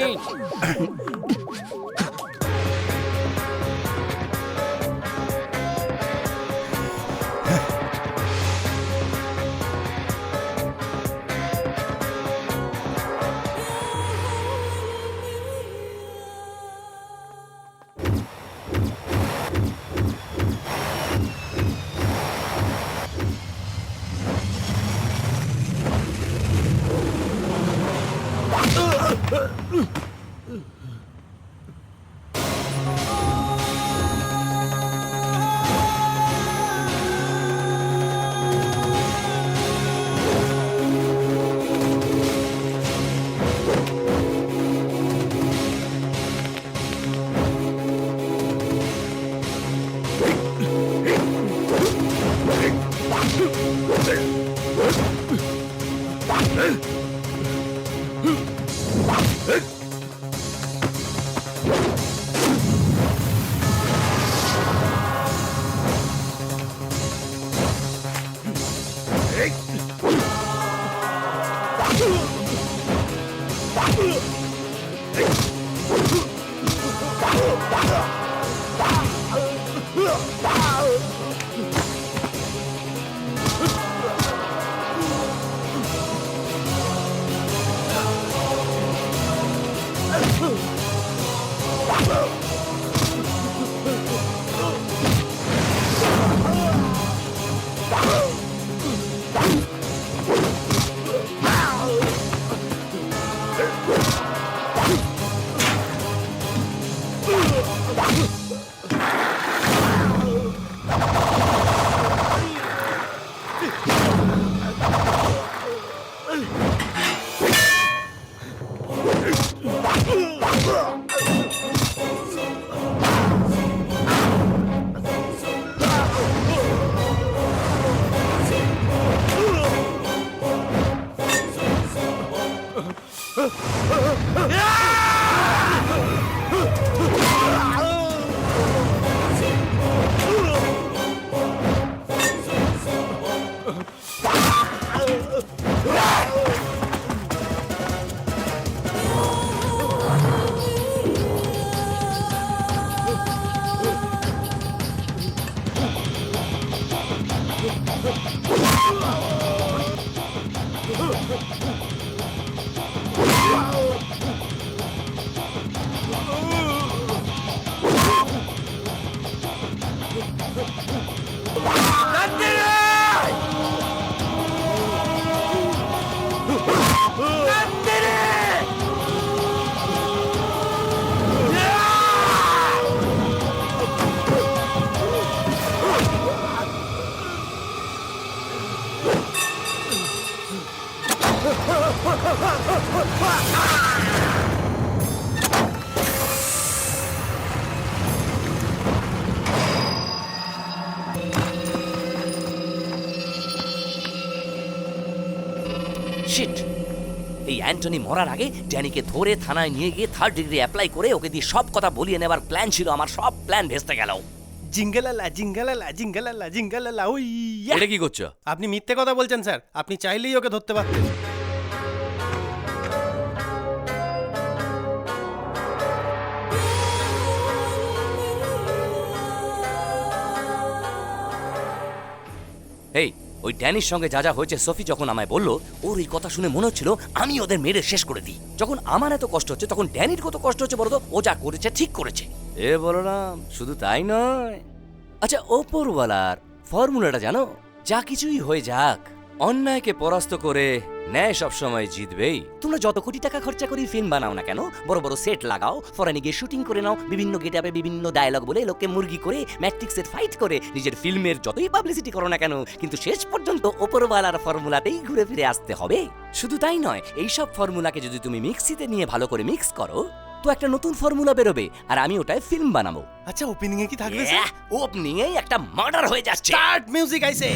শিট, এই অ্যান্টনি মরার আগে ড্যানিকে ধরে থানায় নিয়ে গিয়ে 3rd ডিগ্রি অ্যাপ্লাই করে ওকে দিয়ে সব কথা বলিয়ে নেবার প্ল্যান ছিল। আমার সব প্ল্যান ভেস্তে গেল। জিঙ্গালালা জিঙ্গালালা জিঙ্গালালা জিঙ্গালালা ওই এটা কি করছো? আপনি মিথ্যে কথা বলছেন স্যার, আপনি চাইলেই ওকে ধরতে পারতেন। এই ওই ড্যানির সঙ্গে যা যা হয়েছে, সোফি যখন আমায় বললো, ওর এই কথা শুনে মনে হচ্ছিল আমি ওদের মেরে শেষ করে দিই। যখন আমার এত কষ্ট হচ্ছে তখন ড্যানির কত কষ্ট হচ্ছে বলো তো? ও যা করেছে ঠিক করেছে। এ বলরাম, শুধু তাই নয়, আচ্ছা ওপরওয়ালার ফর্মুলাটা জানো? যা কিছুই হয়ে যাক, অন্যায়কে পরাস্ত করে ন্যায় সবসময় জিতবেই। তোমরা যত কোটি টাকা খরচা করে ফিল্ম বানাও না কেন, বড় বড় সেট লাগাও, ফরেনে গিয়ে শুটিং করে নাও, বিভিন্ন গেটআপে বিভিন্ন ডায়লগ বলে লোককে মুরগি করে ম্যাট্রিক্সের ফাইট করে নিজের ফিল্মের যতই পাবলিসিটি করো না কেন, কিন্তু শেষ পর্যন্ত ওপরওয়ালার ফর্মুলাতেই ঘুরে ফিরে আসতে হবে। শুধু তাই নয়, এইসব ফর্মুলাকে যদি তুমি মিক্সিতে নিয়ে ভালো করে মিক্স করো তো একটা নতুন ফর্মুলা বেরোবে, আর আমি ওটায় ফিল্ম বানাবো। আচ্ছা ওপেনিং এ কি থাকবে? ওপেনিং এ একটা মার্ডার হয়ে যাচ্ছে। স্টার্ট মিউজিক আইছে।